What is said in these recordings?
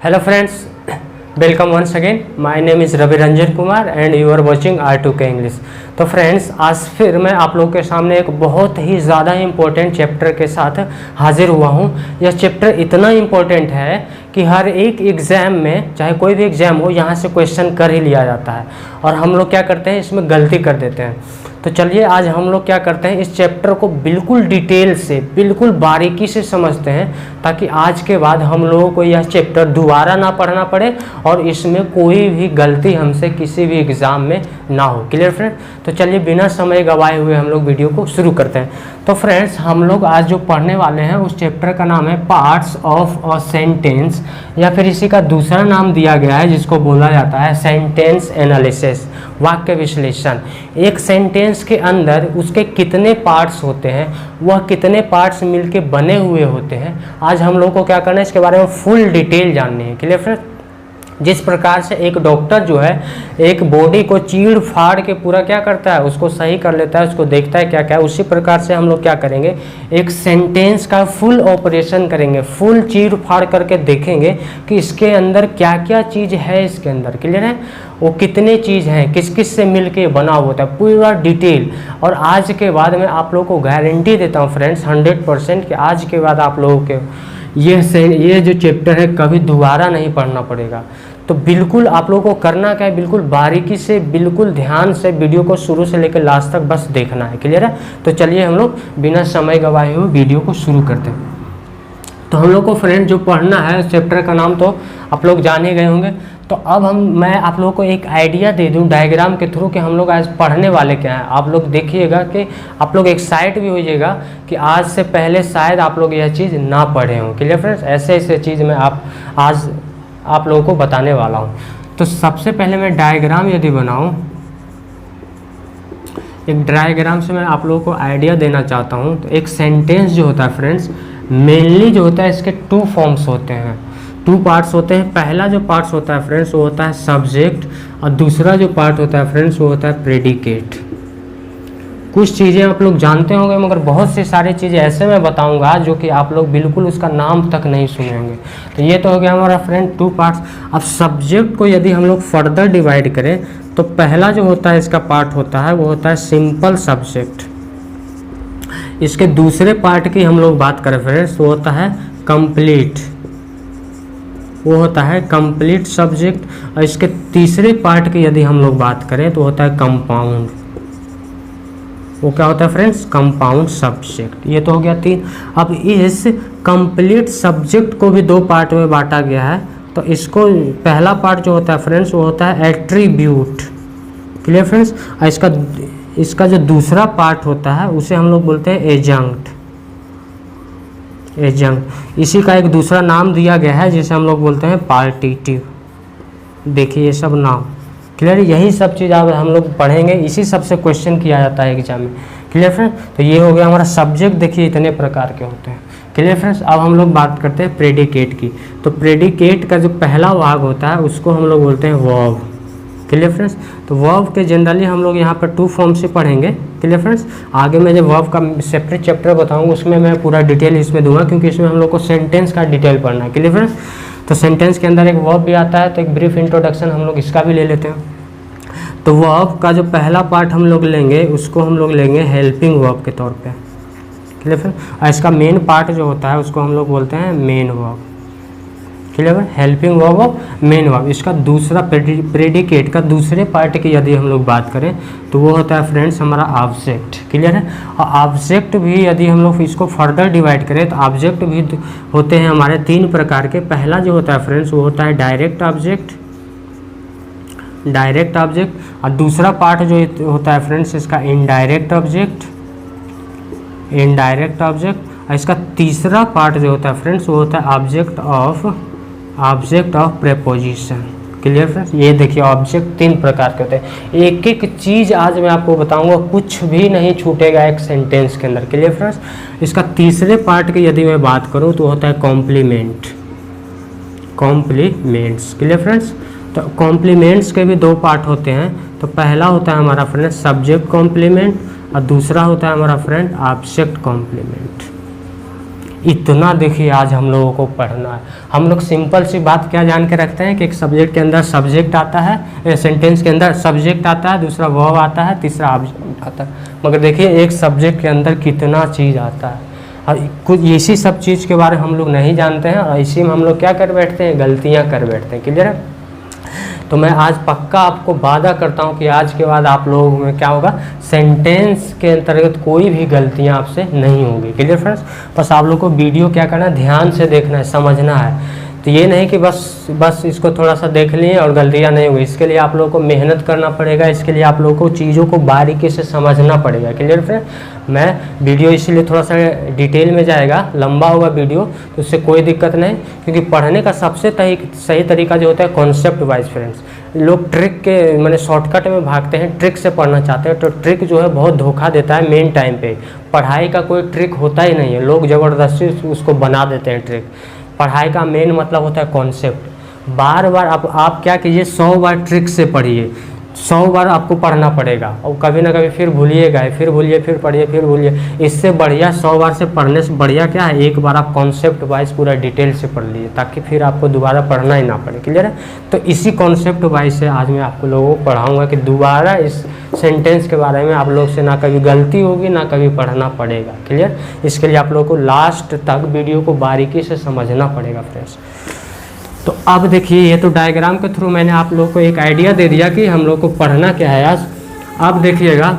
Hello friends, welcome once again. My name is Ravi Ranjan Kumar and you are watching R2K English. तो friends आज फिर मैं आप लोगों के सामने एक बहुत ही ज़्यादा इम्पोर्टेंट चैप्टर के साथ हाजिर हुआ हूँ। यह चैप्टर इतना इम्पोर्टेंट है कि हर एक एग्ज़ाम में, चाहे कोई भी एग्ज़ाम हो, यहाँ से क्वेश्चन कर ही लिया जाता है और हम लोग क्या करते हैं, इसमें गलती कर देते हैं। तो चलिए आज हम लोग क्या करते हैं, इस चैप्टर को बिल्कुल डिटेल से, बिल्कुल बारीकी से समझते हैं ताकि आज के बाद हम लोगों को यह चैप्टर दोबारा ना पढ़ना पड़े और इसमें कोई भी गलती हमसे किसी भी एग्ज़ाम में ना हो। Clear friend? तो चलिए बिना समय गवाए हुए हम लोग वीडियो को शुरू करते हैं। तो फ्रेंड्स हम लोग आज जो पढ़ने वाले हैं उस चैप्टर का नाम है पार्ट्स ऑफ अ सेंटेंस, या फिर इसी का दूसरा नाम दिया गया है जिसको बोला जाता है सेंटेंस एनालिसिस, वाक्य विश्लेषण। एक सेंटेंस के अंदर उसके कितने पार्ट्स होते हैं, वह कितने पार्ट्स मिलके बने हुए होते हैं, आज हम लोग को क्या करना है, इसके बारे में फुल डिटेल जाननी है। Clear friend? जिस प्रकार से एक डॉक्टर जो है एक बॉडी को चीड़ फाड़ के पूरा क्या करता है, उसको सही कर लेता है, उसको देखता है क्या क्या है, उसी प्रकार से हम लोग क्या करेंगे, एक सेंटेंस का फुल ऑपरेशन करेंगे, फुल चीड़ फाड़ करके देखेंगे कि इसके अंदर क्या क्या चीज़ है, इसके अंदर क्लियर है, वो कितने चीज़ हैं, किस किस से मिल के बना होता है, पूरा डिटेल। और आज के बाद मैं आप लोगों को गारंटी देता हूँ फ्रेंड्स 100% कि आज के बाद आप लोगों के ये जो चैप्टर है कभी दोबारा नहीं पढ़ना पड़ेगा। तो बिल्कुल आप लोगों को करना क्या है, बिल्कुल बारीकी से, बिल्कुल ध्यान से वीडियो को शुरू से लेकर लास्ट तक बस देखना है। क्लियर है? तो चलिए हम लोग बिना समय गवाए हुए वीडियो को शुरू करते हैं। तो हम लोग को फ्रेंड जो पढ़ना है, चैप्टर का नाम तो आप लोग जान ही गए होंगे। तो अब मैं आप लोगों को एक आइडिया दे दूं डायग्राम के थ्रू कि हम लोग आज पढ़ने वाले क्या हैं। आप लोग देखिएगा कि आप लोग एक्साइट भी होइएगा कि आज से पहले शायद आप लोग यह चीज़ ना पढ़े हों। Clear friends? ऐसे ऐसे चीज़ मैं आज आप लोगों को बताने वाला हूं। तो सबसे पहले मैं डायग्राम यदि बनाऊं, एक डायग्राम से मैं आप लोगों को आइडिया देना चाहता हूं। तो एक सेंटेंस जो होता है फ्रेंड्स, मेनली जो होता है इसके टू फॉर्म्स होते हैं, टू पार्ट्स होते हैं। पहला जो पार्ट्स होता है फ्रेंड्स वो होता है सब्जेक्ट, और दूसरा जो पार्ट होता है फ्रेंड्स वो होता है प्रेडिकेट। कुछ चीज़ें आप लोग जानते होंगे मगर बहुत सी सारी चीज़ें ऐसे मैं बताऊंगा जो कि आप लोग बिल्कुल उसका नाम तक नहीं सुनेंगे। तो ये तो हो गया हमारा फ्रेंड टू पार्ट्स। अब सब्जेक्ट को यदि हम लोग फर्दर डिवाइड करें तो पहला जो होता है इसका पार्ट होता है वो होता है सिंपल सब्जेक्ट। इसके दूसरे पार्ट की हम लोग बात करें फ्रेंड्स, वो होता है कंप्लीट, वो होता है कंप्लीट सब्जेक्ट। और इसके तीसरे पार्ट की यदि हम लोग बात करें तो होता है कंपाउंड। वो क्या होता है फ्रेंड्स? Compound subject. ये तो हो गया तीन। अब इस कंप्लीट सब्जेक्ट को भी दो पार्ट में बांटा गया है। तो इसको पहला पार्ट जो होता है फ्रेंड्स वो होता है एट्रीब्यूट। Clear friends? और इसका जो दूसरा पार्ट होता है उसे हम लोग बोलते हैं एजंक्ट। एजंक्ट इसी का एक दूसरा नाम दिया गया है जिसे हम लोग बोलते हैं पार्टिटिव। देखिए ये सब नाम क्लियर, यही सब चीज़ अब हम लोग पढ़ेंगे, इसी सब से क्वेश्चन किया जाता है एग्जाम में। Clear friend? तो ये हो गया हमारा सब्जेक्ट। देखिए इतने प्रकार के होते हैं। Clear friends? अब हम लोग बात करते हैं प्रेडिकेट की। तो प्रेडिकेट का जो पहला भाग होता है उसको हम लोग बोलते हैं वर्ब। Clear friends? तो वर्ब के जनरली हम लोग यहाँ पर टू फॉर्म से पढ़ेंगे। Clear friends? आगे मैं जब वर्ब का सेपरेट चैप्टर बताऊँगा उसमें मैं पूरा डिटेल इसमें दूंगा क्योंकि इसमें हम लोग को सेंटेंस का डिटेल पढ़ना है। Clear friends? तो सेंटेंस के अंदर एक वर्ब भी आता है, तो एक ब्रीफ इंट्रोडक्शन हम लोग इसका भी ले लेते हैं। तो वर्ब का जो पहला पार्ट हम लोग लेंगे उसको हम लोग लेंगे हेल्पिंग वर्ब के तौर पे। Clear friend? और इसका मेन पार्ट जो होता है उसको हम लोग बोलते हैं main verb. Clear? Helping verb और मेन वर्ब। इसका दूसरा प्रेडिकेट का दूसरे पार्ट की यदि हम लोग बात करें तो वो होता है फ्रेंड्स हमारा ऑब्जेक्ट। क्लियर है? और ऑब्जेक्ट भी यदि हम लोग इसको फर्दर डिवाइड करें तो ऑब्जेक्ट भी होते हैं हमारे तीन प्रकार के। पहला जो होता है फ्रेंड्स वो होता है डायरेक्ट ऑब्जेक्ट, डायरेक्ट ऑब्जेक्ट। और दूसरा पार्ट जो होता है फ्रेंड्स इसका इनडायरेक्ट ऑब्जेक्ट, इनडायरेक्ट ऑब्जेक्ट। और इसका तीसरा पार्ट जो होता है फ्रेंड्स वो होता है object of preposition. Clear friends? ये देखिए ऑब्जेक्ट तीन प्रकार के होते हैं। एक एक चीज़ आज मैं आपको बताऊंगा, कुछ भी नहीं छूटेगा एक सेंटेंस के अंदर। Clear friends? इसका तीसरे पार्ट की यदि मैं बात करूं तो होता है कॉम्प्लीमेंट, कॉम्प्लीमेंट्स। Clear friends? तो कॉम्प्लीमेंट्स के भी दो पार्ट होते हैं। तो पहला होता है हमारा फ्रेंड सब्जेक्ट कॉम्प्लीमेंट और दूसरा होता है हमारा फ्रेंड ऑब्जेक्ट कॉम्प्लीमेंट। इतना देखिए आज हम लोगों को पढ़ना है। हम लोग सिंपल सी बात क्या जान के रखते हैं कि एक सब्जेक्ट के अंदर सब्जेक्ट आता है, सेंटेंस के अंदर सब्जेक्ट आता है, दूसरा वर्ब आता है, तीसरा ऑब्जेक्ट आता है। मगर देखिए एक सब्जेक्ट के अंदर कितना चीज़ आता है और कुछ इसी सब चीज़ के बारे में हम लोग नहीं जानते हैं और इसी में हम लोग क्या कर बैठते हैं, गलतियाँ कर बैठते हैं। क्लियर है? तो मैं आज पक्का आपको वादा करता हूँ कि आज के बाद आप लोगों में क्या होगा, सेंटेंस के अंतर्गत कोई भी गलतियाँ आपसे नहीं होगी। Clear friends? बस आप लोग को वीडियो क्या करना है, ध्यान से देखना है, समझना है। तो ये नहीं कि बस इसको थोड़ा सा देख लिए और गलतियाँ नहीं हुई। इसके लिए आप लोगों को मेहनत करना पड़ेगा, इसके लिए आप लोगों को चीज़ों को बारीकी से समझना पड़ेगा। Clear friend? मैं वीडियो इसीलिए थोड़ा सा डिटेल में जाएगा, लंबा होगा वीडियो, तो उससे कोई दिक्कत नहीं, क्योंकि पढ़ने का सबसे सही तरीका जो होता है कॉन्सेप्ट वाइज। फ्रेंड्स, लोग ट्रिक के मैंने शॉर्टकट में भागते हैं, ट्रिक से पढ़ना चाहते हैं, तो ट्रिक जो है बहुत धोखा देता है। मेन टाइम पे पढ़ाई का कोई ट्रिक होता ही नहीं है, लोग ज़बरदस्ती उसको बना देते हैं ट्रिक। पढ़ाई का मेन मतलब होता है कॉन्सेप्ट। बार बार आप क्या कीजिए, 100 बार ट्रिक से पढ़िए, 100 बार आपको पढ़ना पड़ेगा और कभी ना कभी फिर भूलिएगा, फिर भूलिए, फिर पढ़िए, फिर भूलिए। इससे बढ़िया 100 बार से पढ़ने से बढ़िया क्या है, एक बार आप कॉन्सेप्ट वाइज पूरा डिटेल से पढ़ लीजिए, ताकि फिर आपको दोबारा पढ़ना ही ना पड़े। क्लियर है? तो इसी कॉन्सेप्ट वाइज से आज मैं आपको लोगों को पढ़ाऊँगा कि दोबारा इस सेंटेंस के बारे में आप लोग से ना कभी गलती होगी, ना कभी पढ़ना पड़ेगा। क्लियर? इसके लिए आप लोगों को लास्ट तक वीडियो को बारीकी से समझना पड़ेगा फ्रेंड्स। तो अब देखिए, ये तो डायग्राम के थ्रू मैंने आप लोगों को एक आइडिया दे दिया कि हम लोग को पढ़ना क्या है आज। अब देखिएगा,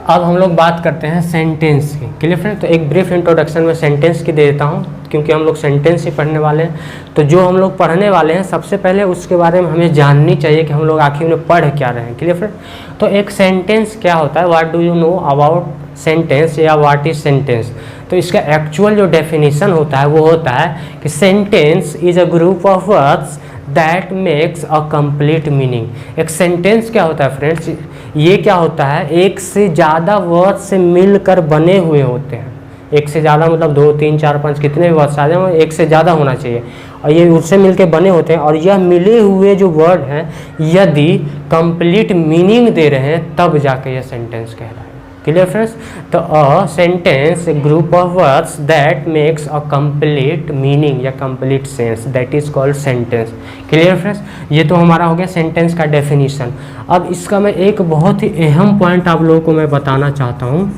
अब हम लोग बात करते हैं सेंटेंस की। Clear friend? तो एक ब्रीफ इंट्रोडक्शन में सेंटेंस की दे देता हूँ, क्योंकि हम लोग सेंटेंस ही पढ़ने वाले हैं। तो जो हम लोग पढ़ने वाले हैं, सबसे पहले उसके बारे में हमें जाननी चाहिए कि हम लोग आखिर में पढ़ क्या रहे हैं। Clear friend? तो एक सेंटेंस क्या होता है, what do you know about sentence या व्हाट इज सेंटेंस? तो इसका एक्चुअल जो डेफिनेशन होता है वो होता है कि sentence is a group of words that makes a complete meaning. एक सेंटेंस क्या होता है फ्रेंड्स, ये क्या होता है, एक से ज़्यादा वर्ड से मिलकर बने हुए होते हैं। एक से ज़्यादा मतलब 2, 3, 4, 5 कितने भी वर्ड्स आ जाए, एक से ज़्यादा होना चाहिए, और ये उससे मिलके बने होते हैं। और यह मिले हुए जो वर्ड हैं, यदि कंप्लीट मीनिंग दे रहे हैं, तब जाके यह सेंटेंस कहलाए। Clear friends? तो a sentence group of words that makes a complete meaning या complete sense, that is called sentence. Clear friends? ये तो हमारा हो गया सेंटेंस का डेफिनेशन। अब इसका मैं एक बहुत ही अहम पॉइंट आप लोगों को मैं बताना चाहता हूँ।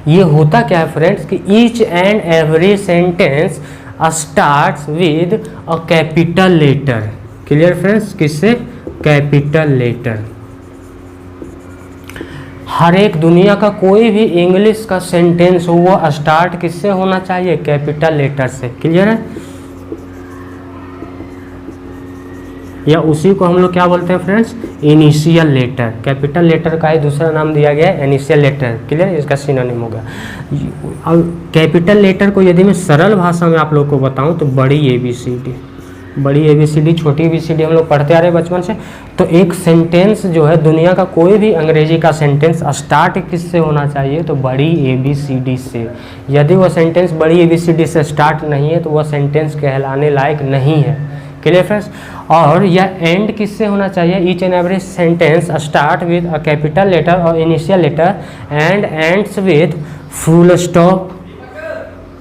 ये होता क्या है फ्रेंड्स कि each and every sentence starts with a capital letter. Clear friends? किससे? Capital letter. हर एक दुनिया का कोई भी इंग्लिश का सेंटेंस हो, वो स्टार्ट किससे होना चाहिए? कैपिटल लेटर से। क्लियर है? या उसी को हम लोग क्या बोलते हैं friends? Initial letter. Capital letter का ही दूसरा नाम दिया गया है इनिशियल लेटर। क्लियर? इसका सिनोनिम होगा। अब कैपिटल लेटर को यदि मैं सरल भाषा में आप लोग को बताऊं तो बड़ी ABCD, बड़ी ABCD, छोटी ABCD हम लोग पढ़ते आ रहे हैं बचपन से। तो एक सेंटेंस जो है, दुनिया का कोई भी अंग्रेजी का सेंटेंस स्टार्ट किससे होना चाहिए? तो बड़ी ABCD से। यदि वो सेंटेंस बड़ी ABCD से स्टार्ट नहीं है तो वह सेंटेंस कहलाने लायक नहीं है। Clear friends? और यह एंड किससे होना चाहिए? Each and every sentence start with a capital letter और initial letter and ends with full stop,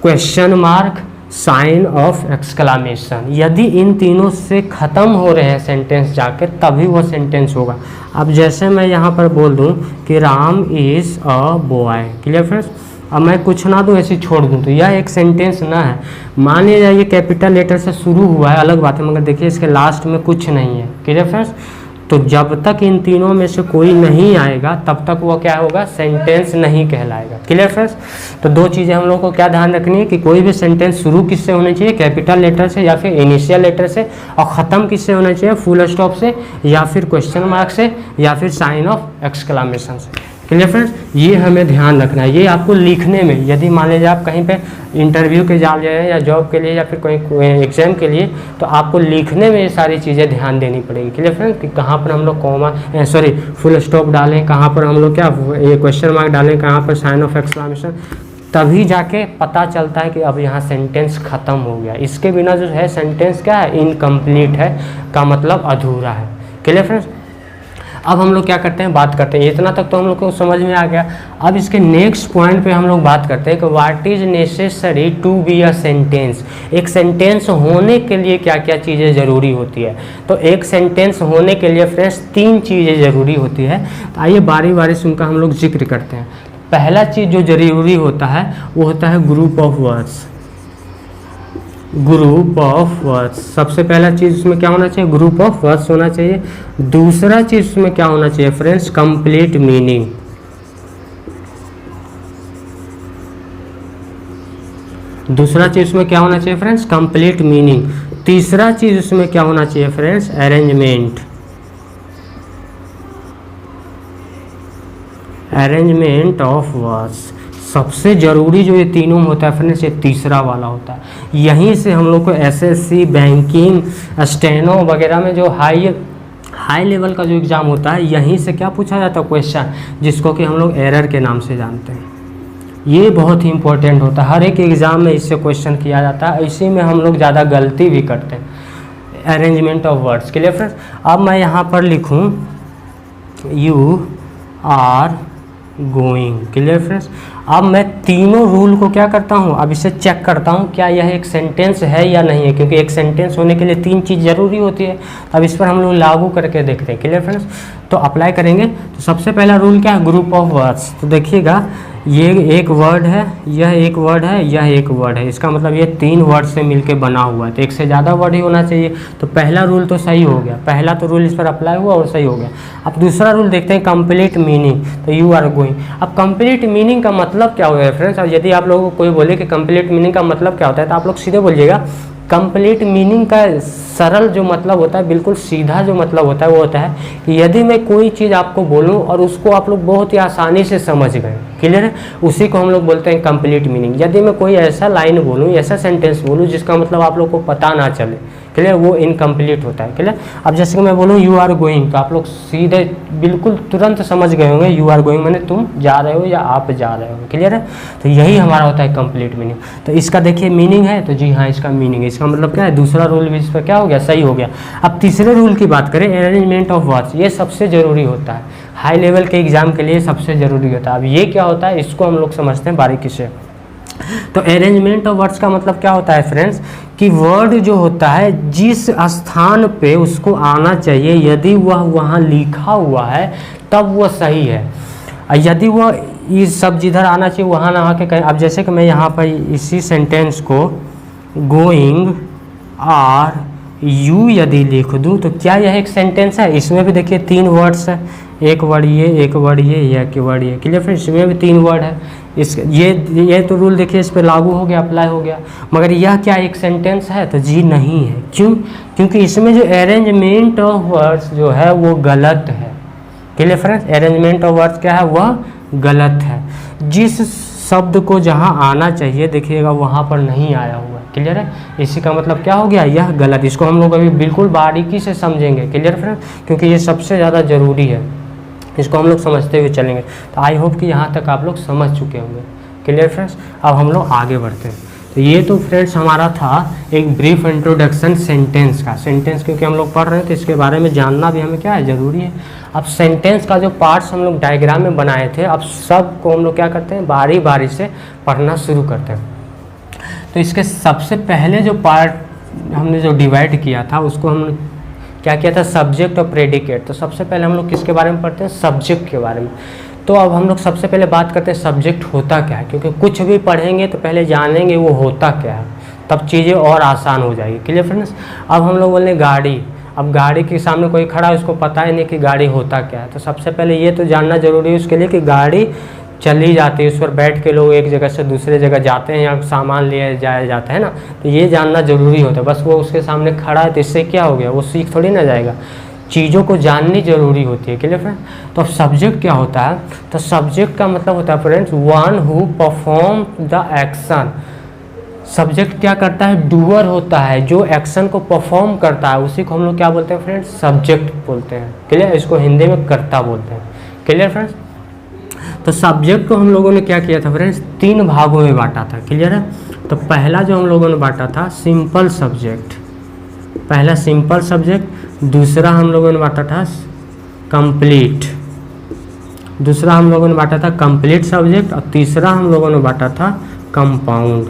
question mark, sign of exclamation. यदि इन तीनों से ख़त्म हो रहे हैं सेंटेंस जाके, तभी वो सेंटेंस होगा। अब जैसे मैं यहाँ पर बोल दूँ कि Ram is a boy. Clear friends? अब मैं कुछ ना दूँ, ऐसे छोड़ दूँ, तो यह एक सेंटेंस ना है। मान लीजिए ये कैपिटल लेटर से शुरू हुआ है, अलग बात है, मगर देखिए इसके लास्ट में कुछ नहीं है। Clear friends? तो जब तक इन तीनों में से कोई नहीं आएगा, तब तक वो क्या होगा? सेंटेंस नहीं कहलाएगा। Clear friends? तो दो चीज़ें हम लोग को क्या ध्यान रखनी है कि कोई भी सेंटेंस शुरू किससे होनी चाहिए? कैपिटल लेटर से या फिर इनिशियल लेटर से, और ख़त्म किससे होना चाहिए? फुल स्टॉप से या फिर क्वेश्चन मार्क से या फिर साइन ऑफ एक्सक्लामेशन से। Clear friends? ये हमें ध्यान रखना है। ये आपको लिखने में, यदि मान लीजिए आप कहीं पे इंटरव्यू के जा रहे हैं या जॉब के लिए या फिर कोई एग्जाम के लिए, तो आपको लिखने में ये सारी चीज़ें ध्यान देनी पड़ेगी। Clear friends? कि कहाँ पर हम लोग फुल स्टॉप डालें, कहाँ पर हम लोग क्या ये क्वेश्चन मार्क डालें, कहाँ पर साइन ऑफ एक्सक्लामेशन, तभी जाके पता चलता है कि अब यहाँ सेंटेंस ख़त्म हो गया। इसके बिना जो है सेंटेंस क्या है? इनकम्प्लीट है, का मतलब अधूरा है। Clear friends? अब हम लोग क्या करते हैं, बात करते हैं, इतना तक तो हम लोग को समझ में आ गया। अब इसके नेक्स्ट पॉइंट पे हम लोग बात करते हैं कि what is necessary to be a sentence. एक सेंटेंस होने के लिए क्या क्या चीज़ें ज़रूरी होती है। तो एक सेंटेंस होने के लिए फ्रेंड्स 3 चीज़ें ज़रूरी होती है। तो आइए बारी बारी से उनका हम लोग जिक्र करते हैं। पहला चीज़ जो ज़रूरी होता है वो होता है group of words. Group of words, सबसे पहला चीज़ उसमें क्या होना चाहिए, ग्रुप ऑफ वर्ड्स होना चाहिए। दूसरा चीज़ उसमें क्या होना चाहिए फ्रेंड्स, कंप्लीट मीनिंग। दूसरा चीज़ उसमें क्या होना चाहिए फ्रेंड्स, कंप्लीट मीनिंग। तीसरा चीज़ उसमें क्या होना चाहिए friends, arrangement. Arrangement of words. सबसे ज़रूरी जो ये तीनों में होता है फ्रेंड्स, ये तीसरा वाला होता है। यहीं से हम लोग को एसएससी, बैंकिंग, स्टेनो वगैरह में जो हाई लेवल का जो एग्ज़ाम होता है, यहीं से क्या पूछा जाता है क्वेश्चन, जिसको कि हम लोग एरर के नाम से जानते हैं। ये बहुत ही इंपॉर्टेंट होता है, हर एक एग्ज़ाम में इससे क्वेश्चन किया जाता है। इसी में हम लोग ज़्यादा गलती भी करते हैं, arrangement of words. Clear friends. अब मैं यहाँ पर लिखूँ you are going. Clear friends. अब मैं तीनों रूल को क्या करता हूँ, अब इसे चेक करता हूँ क्या यह एक सेंटेंस है या नहीं है, क्योंकि एक सेंटेंस होने के लिए 3 चीज़ ज़रूरी होती है। अब इस पर हम लोग लागू करके देखते हैं। Clear friends. तो अप्लाई करेंगे। तो सबसे पहला रूल क्या है, ग्रुप ऑफ वर्ड्स। तो देखिएगा ये एक वर्ड है, यह एक वर्ड है, यह एक वर्ड है। इसका मतलब ये 3 वर्ड से मिलके बना हुआ है, तो एक से ज़्यादा वर्ड ही होना चाहिए। तो पहला रूल तो सही हो गया, पहला तो रूल इस पर अप्लाई हुआ और सही हो गया। अब दूसरा रूल देखते हैं, कंप्लीट मीनिंग। तो यू आर गोइंग। अब कंप्लीट मीनिंग का मतलब क्या होगा फ्रेंड्स। अब यदि आप लोगों को कोई बोले कि कंप्लीट मीनिंग का मतलब क्या होता है, तो आप लोग सीधे बोलिएगा कंप्लीट मीनिंग का सरल जो मतलब होता है, बिल्कुल सीधा जो मतलब होता है वो होता है कि यदि मैं कोई चीज़ आपको बोलूं और उसको आप लोग बहुत ही आसानी से समझ गए, क्लियर है, उसी को हम लोग बोलते हैं कंप्लीट मीनिंग। यदि मैं कोई ऐसा लाइन बोलूं, ऐसा सेंटेंस बोलूं जिसका मतलब आप लोग को पता ना चले, क्लियर, वो इनकम्प्लीट होता है। क्लियर। अब जैसे कि मैं बोलूँ यू आर गोइंग, तो आप लोग सीधे बिल्कुल तुरंत समझ गए होंगे यू आर गोइंग मैंने तुम जा रहे हो या आप जा रहे हो। क्लियर है। तो यही हमारा होता है कंप्लीट मीनिंग। तो इसका देखिए मीनिंग है, तो जी हाँ इसका मीनिंग है। इसका मतलब क्या है, दूसरा रूल भी इस पर क्या हो गया, सही हो गया। अब तीसरे रूल की बात करें, अरेंजमेंट ऑफ वर्ड्स। ये सबसे ज़रूरी होता है, हाई लेवल के एग्जाम के लिए सबसे ज़रूरी होता है। अब ये क्या होता है, इसको हम लोग समझते हैं बारीकी से। तो अरेंजमेंट ऑफ वर्ड्स का मतलब क्या होता है फ्रेंड्स, कि वर्ड जो होता है जिस स्थान पे उसको आना चाहिए, यदि वह वहाँ लिखा हुआ है तब वह सही है। यदि वह ये सब जिधर आना चाहिए वहाँ ना आके कहीं, अब जैसे कि मैं यहाँ पर इसी सेंटेंस को गोइंग आर यू यदि लिख दूँ, तो क्या यह एक सेंटेंस है। इसमें भी देखिए 3 वर्ड्स है, एक वर्ड ये, एक वर्ड ये, एक वर्ड ये। Clear friends. इसमें भी 3 वर्ड है। इस ये तो रूल देखिए इस पर लागू हो गया, अप्लाई हो गया। मगर यह क्या एक सेंटेंस है, तो जी नहीं है। क्यों, क्योंकि इसमें जो अरेंजमेंट ऑफ वर्ड्स जो है वो गलत है। Clear friends. Arrangement of words क्या है, वह गलत है। जिस शब्द को जहाँ आना चाहिए देखिएगा वहाँ पर नहीं आया हुआ है। क्लियर है। इसी का मतलब क्या हो गया, यह गलत। इसको हम लोग अभी बिल्कुल बारीकी से समझेंगे। Clear friend. क्योंकि ये सबसे ज़्यादा ज़रूरी है, इसको हम लोग समझते हुए चलेंगे। तो आई होप कि यहाँ तक आप लोग समझ चुके होंगे। Clear friends. अब हम लोग आगे बढ़ते हैं। तो ये तो फ्रेंड्स हमारा था एक ब्रीफ इंट्रोडक्शन सेंटेंस का। सेंटेंस क्योंकि हम लोग पढ़ रहे हैं तो इसके बारे में जानना भी हमें क्या है, ज़रूरी है। अब सेंटेंस का जो पार्ट्स हम लोग डायग्राम में बनाए थे, अब सब को हम लोग क्या करते हैं, बारी बारी से पढ़ना शुरू करते हैं। तो इसके सबसे पहले जो पार्ट हमने जो डिवाइड किया था उसको हम क्या किया था, सब्जेक्ट और प्रेडिकेट। तो सबसे पहले हम लोग किसके बारे में पढ़ते हैं, सब्जेक्ट के बारे में। तो अब हम लोग सबसे पहले बात करते हैं सब्जेक्ट होता क्या है, क्योंकि कुछ भी पढ़ेंगे तो पहले जानेंगे वो होता क्या है, तब चीज़ें और आसान हो जाएगी। Clear friends. अब हम लोग बोले गाड़ी। अब गाड़ी के सामने कोई खड़ा है, उसको पता ही नहीं कि गाड़ी होता क्या है, तो सबसे पहले ये तो जानना जरूरी है उसके लिए कि गाड़ी चली जाती है, उस पर बैठ के लोग एक जगह से दूसरे जगह जाते हैं या सामान लिए जाया जाता है ना, तो ये जानना जरूरी होता है। बस वो उसके सामने खड़ा है तो इससे क्या हो गया, वो सीख थोड़ी ना जाएगा, चीज़ों को जाननी जरूरी होती है। Clear friend. तो अब सब्जेक्ट क्या होता है, तो सब्जेक्ट का मतलब होता है friends one who perform the action. Subject क्या करता है, डूअर होता है, जो एक्शन को परफॉर्म करता है, उसी को हम लोग क्या बोलते हैं फ्रेंड्स, सब्जेक्ट बोलते हैं। क्लियर। इसको हिंदी में कर्ता बोलते हैं। Clear friends. तो सब्जेक्ट को हम लोगों ने क्या किया था फ्रेंड्स, 3 भागों में बांटा था। क्लियर है। तो पहला जो हम लोगों ने बांटा था सिंपल सब्जेक्ट, पहला सिंपल सब्जेक्ट, दूसरा हम लोगों ने बांटा था कंप्लीट, दूसरा हम लोगों ने बांटा था कंप्लीट सब्जेक्ट, और तीसरा हम लोगों ने बांटा था कंपाउंड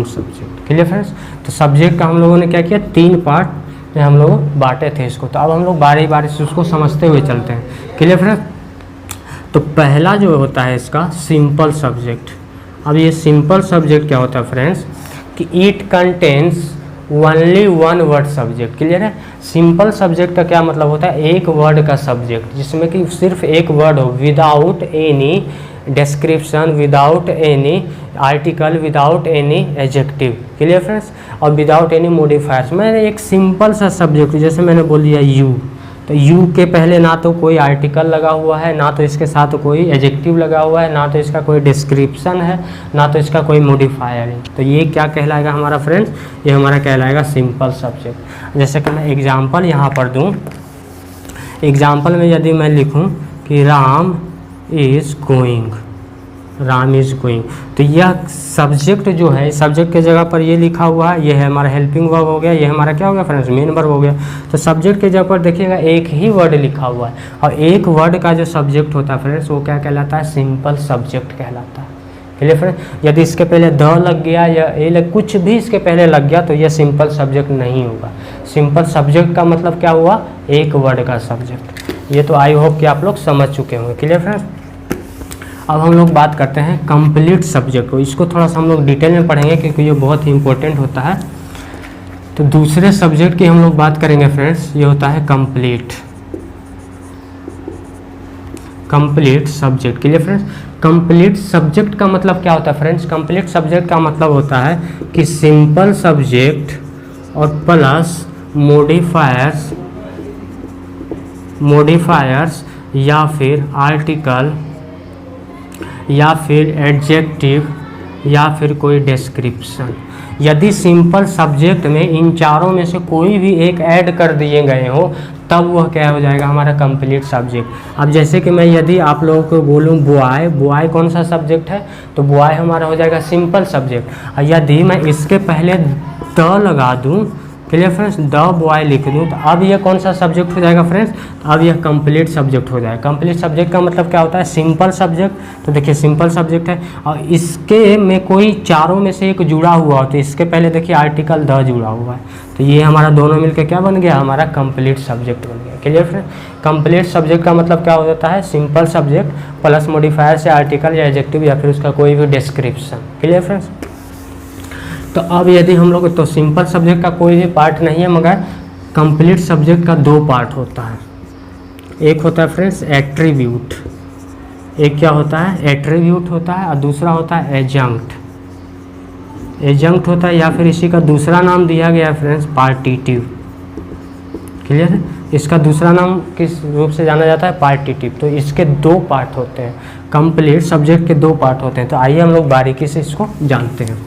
सब्जेक्ट। Clear friends? तो सब्जेक्ट का हम लोगों ने क्या किया, 3 पार्ट में हम लोग बांटे थे इसको। तो अब हम लोग बारी बारी से उसको समझते हुए चलते हैं। Clear friends? तो पहला जो होता है इसका सिंपल सब्जेक्ट। अब ये सिंपल सब्जेक्ट क्या होता है फ्रेंड्स, कि it contains only 1 word subject. Clear है? सिंपल सब्जेक्ट का क्या मतलब होता है, एक वर्ड का सब्जेक्ट जिसमें कि सिर्फ एक वर्ड हो, without any description, without any article, without any adjective. Clear friends? और विदाउट एनी मॉडिफायर्स। मैंने एक सिंपल सा सब्जेक्ट, जैसे मैंने बोल दिया यू, तो यू के पहले ना तो कोई आर्टिकल लगा हुआ है, ना तो इसके साथ कोई एडजेक्टिव लगा हुआ है, ना तो इसका कोई डिस्क्रिप्शन है, ना तो इसका कोई मॉडिफायर है। तो ये क्या कहलाएगा हमारा फ्रेंड्स, ये हमारा कहलाएगा सिंपल सब्जेक्ट। जैसे कि मैं एग्जांपल यहाँ पर दूँ, एग्जांपल में यदि मैं लिखूँ कि राम इज़ गोइंग, तो यह सब्जेक्ट जो है, सब्जेक्ट के जगह पर ये लिखा हुआ है, ये है हमारा हेल्पिंग वर्ब हो गया, ये हमारा क्या हो गया फ्रेंड्स, मेन वर्ब हो गया। तो सब्जेक्ट के जगह पर देखिएगा एक ही वर्ड लिखा हुआ है, और एक वर्ड का जो सब्जेक्ट होता है फ्रेंड्स वो क्या कहलाता है, सिंपल सब्जेक्ट कहलाता है। Clear friends? यदि इसके पहले द लग गया या ए लग, कुछ भी इसके पहले लग गया तो यह सिंपल सब्जेक्ट नहीं होगा। सिंपल सब्जेक्ट का मतलब क्या हुआ, एक वर्ड का सब्जेक्ट। ये तो आई होप कि आप लोग समझ चुके होंगे। Clear friends? अब हम लोग बात करते हैं कंप्लीट सब्जेक्ट को। इसको थोड़ा सा हम लोग डिटेल में पढ़ेंगे क्योंकि ये बहुत ही इंपॉर्टेंट होता है। तो दूसरे सब्जेक्ट की हम लोग बात करेंगे फ्रेंड्स, ये होता है complete subject. Clear friends? Complete subject का मतलब क्या होता है फ्रेंड्स, कंप्लीट सब्जेक्ट का मतलब होता है कि सिंपल सब्जेक्ट और प्लस मॉडिफायर्स या फिर आर्टिकल या फिर एडजेक्टिव या फिर कोई डिस्क्रिप्शन। यदि सिंपल सब्जेक्ट में इन चारों में से कोई भी एक ऐड कर दिए गए हो तब वह क्या हो जाएगा, हमारा कंप्लीट सब्जेक्ट। अब जैसे कि मैं यदि आप लोगों को बोलूँ बॉय कौन सा सब्जेक्ट है, तो बॉय हमारा हो जाएगा सिंपल सब्जेक्ट। यदि मैं इसके पहले द लगा दूँ, क्लियर फ्रेंड्स, द बॉय लिख दूँ, तो अब यह कौन सा सब्जेक्ट हो जाएगा फ्रेंड्स, अब यह कंप्लीट सब्जेक्ट हो जाएगा। कंप्लीट सब्जेक्ट का मतलब क्या होता है, सिंपल सब्जेक्ट। तो देखिए सिंपल सब्जेक्ट है और इसके में कोई चारों में से एक जुड़ा हुआ हो, तो इसके पहले देखिए आर्टिकल द जुड़ा हुआ है, तो ये हमारा दोनों मिलकर क्या बन गया, हमारा कंप्लीट सब्जेक्ट बन गया। Clear friend? कंप्लीट सब्जेक्ट का मतलब क्या हो जाता है, सिंपल सब्जेक्ट प्लस मॉडिफायर से आर्टिकल या एडजेक्टिव या फिर उसका कोई भी डिस्क्रिप्शन। Clear friends? तो अब यदि हम लोग, तो सिंपल सब्जेक्ट का कोई भी पार्ट नहीं है, मगर कंप्लीट सब्जेक्ट का 2 पार्ट होता है। एक होता है फ्रेंड्स एट्रीब्यूट, एक क्या होता है, एट्रीब्यूट होता है, और दूसरा होता है एजंक्ट होता है, या फिर इसी का दूसरा नाम दिया गया है फ्रेंड्स पार्टिटिव। क्लियर है? इसका दूसरा नाम किस रूप से जाना जाता है, पार्टिटिव। तो इसके 2 पार्ट होते हैं, कंप्लीट सब्जेक्ट के 2 पार्ट होते हैं। तो आइए हम लोग बारीकी से इसको जानते हैं।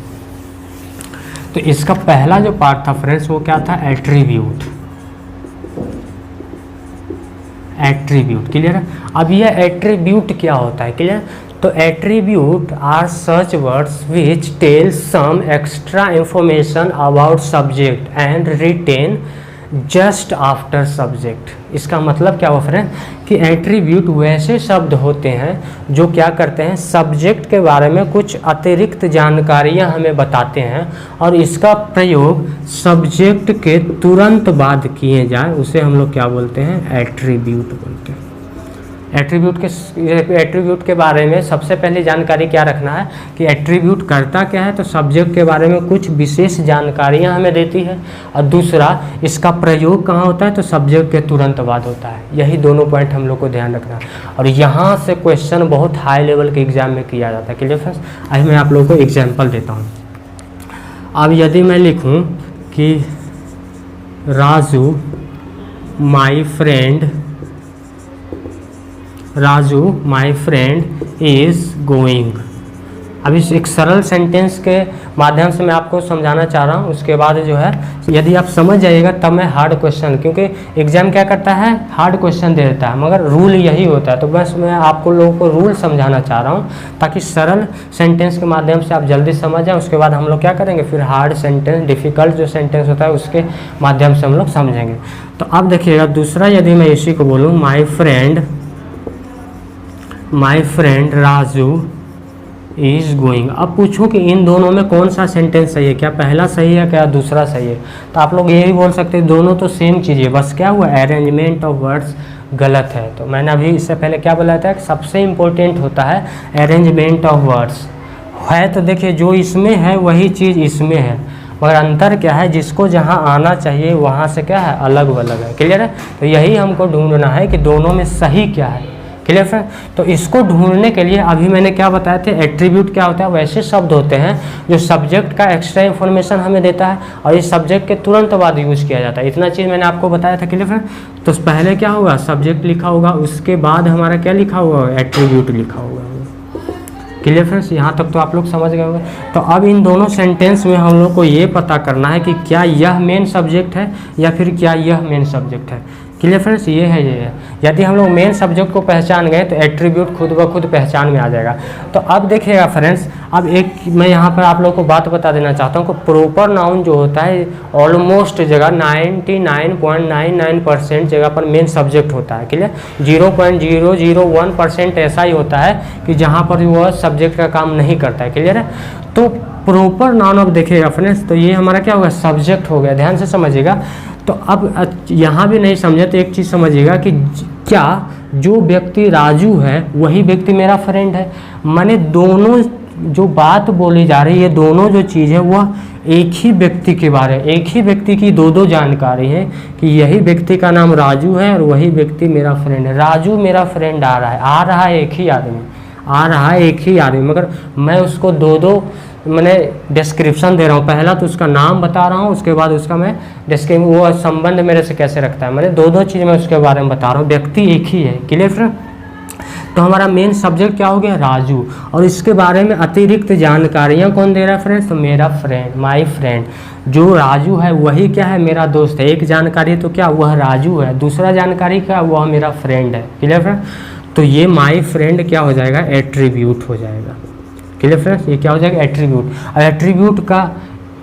तो इसका पहला जो पार्ट था फ्रेंड्स वो क्या था, एट्रीब्यूट। क्लियर है? अब यह एट्रीब्यूट क्या होता है, क्लियर? तो attribute are such words which tell some extra information about subject and written just after subject. इसका मतलब क्या हुआ फ्रेंड, कि एट्रीब्यूट वैसे शब्द होते हैं जो क्या करते हैं, सब्जेक्ट के बारे में कुछ अतिरिक्त जानकारियां हमें बताते हैं और इसका प्रयोग सब्जेक्ट के तुरंत बाद किए जाए, उसे हम लोग क्या बोलते हैं, एट्रीब्यूट बोलते हैं। एट्रीब्यूट के बारे में सबसे पहले जानकारी क्या रखना है कि एट्रीब्यूट करता क्या है, तो सब्जेक्ट के बारे में कुछ विशेष जानकारियां हमें देती है, और दूसरा इसका प्रयोग कहाँ होता है, तो सब्जेक्ट के तुरंत बाद होता है। यही दोनों पॉइंट हम लोग को ध्यान रखना है, और यहाँ से क्वेश्चन बहुत हाई लेवल के एग्जाम में किया जाता है। Clear friends? आज मैं आप लोगों को एग्जाम्पल देता हूँ। अब यदि मैं लिखूँ कि Raju my friend is going, अभी एक सरल सेंटेंस के माध्यम से मैं आपको समझाना चाह रहा हूँ, उसके बाद जो है यदि आप समझ जाइएगा तब मैं हार्ड क्वेश्चन, क्योंकि एग्जाम क्या करता है हार्ड क्वेश्चन दे देता है, मगर रूल यही होता है। तो बस मैं आपको लोगों को रूल समझाना चाह रहा हूँ ताकि सरल सेंटेंस के माध्यम से आप जल्दी समझ जाएं। उसके बाद हम लोग क्या करेंगे, फिर हार्ड सेंटेंस, डिफ़िकल्ट जो सेंटेंस होता है उसके माध्यम से हम लोग समझेंगे। तो अब देखिएगा दूसरा, यदि मैं इसी को बोलूँ my friend Raju is going. अब पूछूं कि इन दोनों में कौन सा सेंटेंस सही है, क्या पहला सही है क्या दूसरा सही है। तो आप लोग यही बोल सकते हैं दोनों तो सेम चीज़ है, बस क्या हुआ अरेंजमेंट ऑफ वर्ड्स गलत है। तो मैंने अभी इससे पहले क्या बोला था कि सबसे इम्पोर्टेंट होता है अरेंजमेंट ऑफ वर्ड्स है। तो देखिए जो इसमें है वही चीज़ इसमें है, मगर अंतर क्या है, जिसको जहाँ आना चाहिए वहाँ से क्या है अलग अलग है। क्लियर है। तो यही हमको ढूंढना है कि दोनों में सही क्या है। Clear friend. तो इसको ढूंढने के लिए अभी मैंने क्या बताया थे, एट्रीब्यूट क्या होता है, वैसे शब्द होते हैं जो सब्जेक्ट का एक्स्ट्रा इन्फॉर्मेशन हमें देता है और इस सब्जेक्ट के तुरंत बाद यूज किया जाता है। इतना चीज़ मैंने आपको बताया था। Clear friend. तो पहले क्या होगा, सब्जेक्ट लिखा होगा, उसके बाद हमारा क्या लिखा होगा, एट्रीब्यूट लिखा होगा। क्लियर फ्रेंड्स, यहाँ तक तो आप लोग समझ गए होंगे। तो अब इन दोनों सेंटेंस में हम लोग को ये पता करना है कि क्या यह मेन सब्जेक्ट है या फिर क्या यह मेन सब्जेक्ट है। क्लियर फ्रेंड्स, ये है। यदि हम लोग मेन सब्जेक्ट को पहचान गए तो एट्रीब्यूट खुद ब खुद पहचान में आ जाएगा। तो अब देखिएगा फ्रेंड्स, अब एक मैं यहाँ पर आप लोग को बात बता देना चाहता हूँ कि प्रॉपर नाउन जो होता है ऑलमोस्ट जगह 99.99% जगह पर मेन सब्जेक्ट होता है। क्लियर, 0.001% ऐसा ही होता है कि जहाँ पर वह सब्जेक्ट का काम नहीं करता है। क्लियर है। तो प्रॉपर नाउन अब देखिएगा फ्रेंड्स, तो ये हमारा क्या होगा, सब्जेक्ट हो गया। ध्यान से समझिएगा। तो अब यहाँ भी नहीं समझे तो एक चीज़ समझिएगा कि क्या जो व्यक्ति राजू है वही व्यक्ति मेरा फ्रेंड है। माने दोनों जो बात बोली जा रही है, दोनों जो चीज़ है वह एक ही व्यक्ति के बारे में, एक ही व्यक्ति की दो जानकारी है कि यही व्यक्ति का नाम राजू है और वही व्यक्ति मेरा फ्रेंड है। राजू मेरा फ्रेंड आ रहा है एक ही आदमी, मगर मैं उसको दो मैंने डिस्क्रिप्शन दे रहा हूँ। पहला तो उसका नाम बता रहा हूँ, उसके बाद उसका मैं वो संबंध मेरे से कैसे रखता है, मैंने दो चीज़ मैं उसके बारे में बता रहा हूँ। व्यक्ति एक ही है। Clear friend. तो हमारा मेन सब्जेक्ट क्या हो गया, राजू, और इसके बारे में अतिरिक्त जानकारियाँ कौन दे रहा है फ्रेंड्स, तो मेरा फ्रेंड, माई फ्रेंड। जो राजू है वही क्या है, मेरा दोस्त है। एक जानकारी तो क्या वह राजू है, दूसरा जानकारी क्या वह मेरा फ्रेंड है। Clear friend. तो ये माई फ्रेंड क्या हो जाएगा, एट्रीब्यूट हो जाएगा। क्लियर फ्रेंड्स, ये क्या हो जाएगा, एट्रीब्यूट। और एट्रीब्यूट का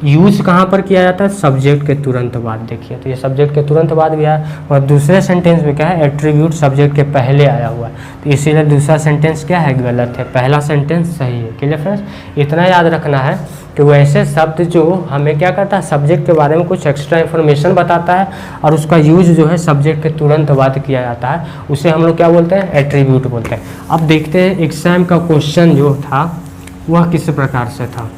यूज कहाँ पर किया जाता है, सब्जेक्ट के तुरंत बाद। देखिए तो ये सब्जेक्ट के तुरंत बाद भी आया, और दूसरे सेंटेंस में क्या है, एट्रीब्यूट सब्जेक्ट के पहले आया हुआ है। तो इसीलिए दूसरा सेंटेंस क्या है, गलत है, पहला सेंटेंस सही है। क्लियर फ्रेंड्स, इतना याद रखना है कि वैसे शब्द जो हमें क्या करता है, सब्जेक्ट के बारे में कुछ एक्स्ट्रा इन्फॉर्मेशन बताता है और उसका यूज जो है सब्जेक्ट के तुरंत बाद किया जाता है, उसे हम लोग क्या बोलते हैं, एट्रीब्यूट बोलते हैं। अब देखते हैं एग्जाम का क्वेश्चन जो था वह किस प्रकार से था।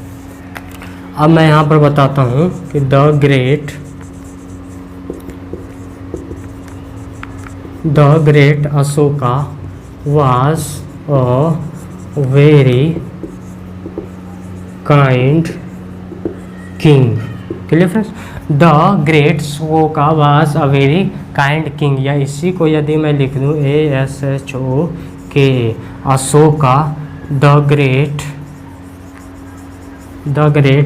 अब मैं यहाँ पर बताता हूँ कि the great Ashoka was a very kind king. Clear friends, the great Ashoka was a very kind king, या इसी को यदि मैं लिख दूँ ASHOK, Ashoka the great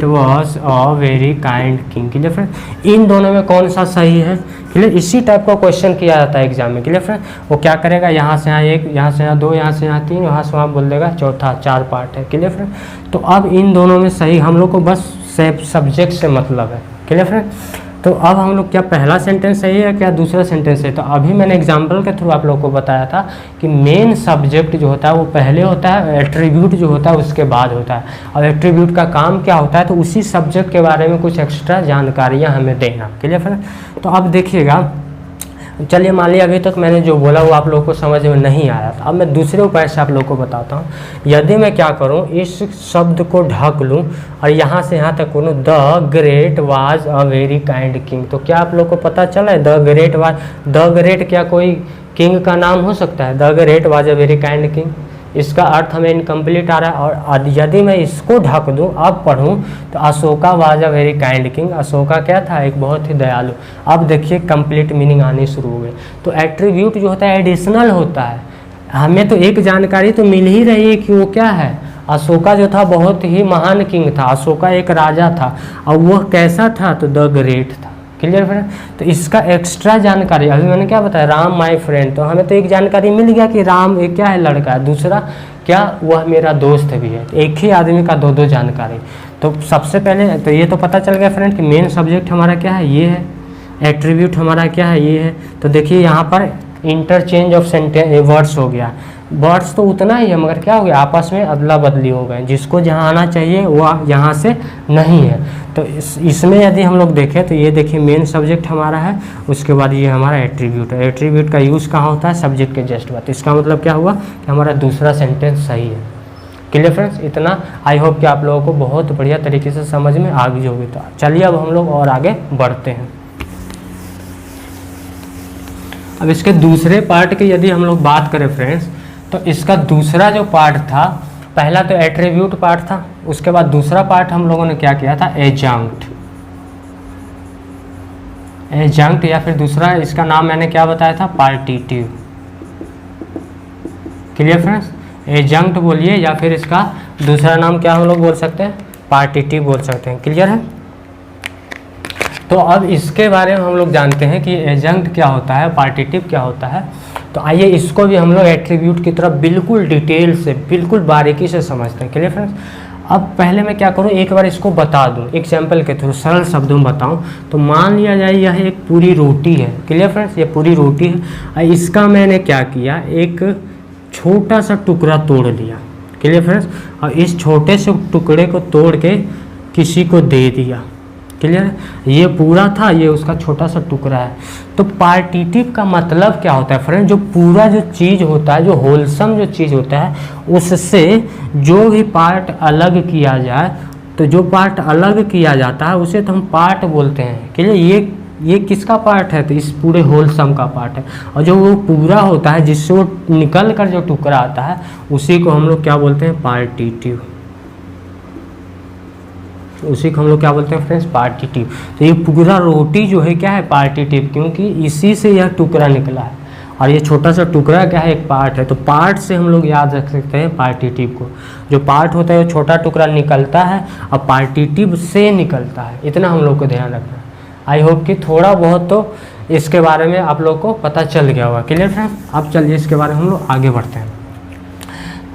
was a very kind king. Clear friend, इन दोनों में कौन सा सही है। क्लियर, इसी टाइप का क्वेश्चन किया जाता है एग्जाम में। क्लियर फ्रेंड, वो क्या करेगा, यहाँ से यहाँ एक, यहाँ से यहाँ दो, यहाँ से यहाँ तीन, यहाँ से वहाँ बोल देगा चौथा, 4 पार्ट है। क्लियर फ्रेंड, तो अब इन दोनों में सही हम लोग को बस सब्जेक्ट से मतलब है। क्लियर फ्रेंड, तो अब हम लोग क्या पहला सेंटेंस सही है क्या दूसरा सेंटेंस सही है। तो अभी मैंने एग्जाम्पल के थ्रू आप लोग को बताया था कि मेन सब्जेक्ट जो होता है वो पहले होता है, एट्रीब्यूट जो होता है उसके बाद होता है। और एट्रीब्यूट का काम क्या होता है, तो उसी सब्जेक्ट के बारे में कुछ एक्स्ट्रा जानकारियाँ हमें देना। क्लियर फ्रेंड, तो अब देखिएगा, चलिए मान लिया अभी तक मैंने जो बोला वो आप लोगों को समझ में नहीं आया था। अब मैं दूसरे उपाय से आप लोगों को बताता हूँ। यदि मैं क्या करूँ, इस शब्द को ढक लूँ और यहाँ से यहाँ तक बोलूँ the great was a very kind king, तो क्या आप लोग को पता चला है द ग्रेट क्या कोई किंग का नाम हो सकता है। The great was a very kind king, इसका अर्थ हमें इनकम्प्लीट आ रहा है। और यदि मैं इसको ढक दूं, अब पढ़ूं, तो Ashoka was a very kind king, Ashoka क्या था, एक बहुत ही दयालु। अब देखिए कंप्लीट मीनिंग आनी शुरू हो गई। तो एट्रीब्यूट जो होता है एडिशनल होता है, हमें तो एक जानकारी तो मिल ही रही है कि वो क्या है, अशोका जो था बहुत ही महान किंग था, अशोका एक राजा था, और वह कैसा था, तो द ग्रेट था। Clear friend. तो इसका एक्स्ट्रा जानकारी अभी मैंने क्या बताया, राम माय फ्रेंड, तो हमें तो एक जानकारी मिल गया कि राम एक क्या है, लड़का है, दूसरा क्या, वह मेरा दोस्त भी है। एक ही आदमी का दो दो जानकारी। तो सबसे पहले तो ये तो पता चल गया फ्रेंड कि मेन सब्जेक्ट हमारा क्या है, ये है, एट्रीब्यूट हमारा क्या है, ये है। तो देखिए यहाँ पर इंटरचेंज ऑफ सेंटेंस वर्ड्स हो गया, वर्ड्स तो उतना ही है मगर क्या हो गया, आपस में अदला बदली हो गए, जिसको जहाँ आना चाहिए वह यहाँ से नहीं है। तो इसमें यदि हम लोग देखें तो ये देखिए मेन सब्जेक्ट हमारा है, उसके बाद ये हमारा एट्रीब्यूट है। एट्रीब्यूट का यूज़ कहाँ होता है, सब्जेक्ट के जस्ट बाद। इसका मतलब क्या हुआ कि हमारा दूसरा सेंटेंस सही है। क्लियर फ्रेंड्स, इतना आई होप कि आप लोगों को बहुत बढ़िया तरीके से समझ में आ गई होगी। तो चलिए अब हम लोग और आगे बढ़ते हैं। अब इसके दूसरे पार्ट की यदि हम लोग बात करें फ्रेंड्स, तो इसका दूसरा जो पार्ट था, पहला तो एट्रीब्यूट पार्ट था, उसके बाद दूसरा पार्ट हम लोगों ने क्या किया था, एडजंक्ट। एडजंक्ट या फिर दूसरा इसका नाम मैंने क्या बताया था, पार्टिटिव। क्लियर फ्रेंड्स, एडजंक्ट बोलिए या फिर इसका दूसरा नाम क्या हम लोग बोल सकते हैं, पार्टिटिव बोल सकते हैं। क्लियर है। तो अब इसके बारे में हम लोग जानते हैं कि एडजंक्ट क्या होता है, पार्टिटिव क्या होता है। तो आइए इसको भी हम लोग एट्रीब्यूट की तरफ बिल्कुल डिटेल से, बिल्कुल बारीकी से समझते हैं। Clear friends. अब पहले मैं क्या करूं, एक बार इसको बता दूं, एग्जाम्पल के थ्रू सरल शब्दों में बताऊं। तो मान लिया जाए यह एक पूरी रोटी है। क्लियर फ्रेंड्स, ये पूरी रोटी है, इसका मैंने क्या किया, एक छोटा सा टुकड़ा तोड़ लिया। क्लियर फ्रेंड्स, और इस छोटे से टुकड़े को तोड़ के किसी को दे दिया। क्लियर है, ये पूरा था, ये उसका छोटा सा टुकड़ा है। तो पार्टिटिव का मतलब क्या होता है फ्रेंड, जो पूरा जो चीज़ होता है, जो होलसम जो चीज़ होता है, उससे जो भी पार्ट अलग किया जाए, तो जो पार्ट अलग किया जाता है उसे तो हम पार्ट बोलते हैं। क्लियर, ये किसका पार्ट है, तो इस पूरे होलसम का पार्ट है। और जो वो पूरा होता है, जिससे वो निकल कर जो टुकड़ा आता है, उसी को हम लोग क्या बोलते हैं, पार्टिटिव। उसी को हम लोग क्या बोलते हैं फ्रेंड्स, पार्टिटिव। तो ये पूरा रोटी जो है क्या है, पार्टिटिव, क्योंकि इसी से यह टुकड़ा निकला है, और ये छोटा सा टुकड़ा क्या है, एक पार्ट है। तो पार्ट से हम लोग याद रख सकते हैं पार्टिटिव को। जो पार्ट होता है वो छोटा टुकड़ा निकलता है, और पार्टिटिव से निकलता है। इतना हम लोग को ध्यान रखना है। आई होप कि थोड़ा बहुत तो इसके बारे में आप लोग को पता चल गया होगा। Clear friends. अब चलिए इसके बारे में हम लोग आगे बढ़ते हैं।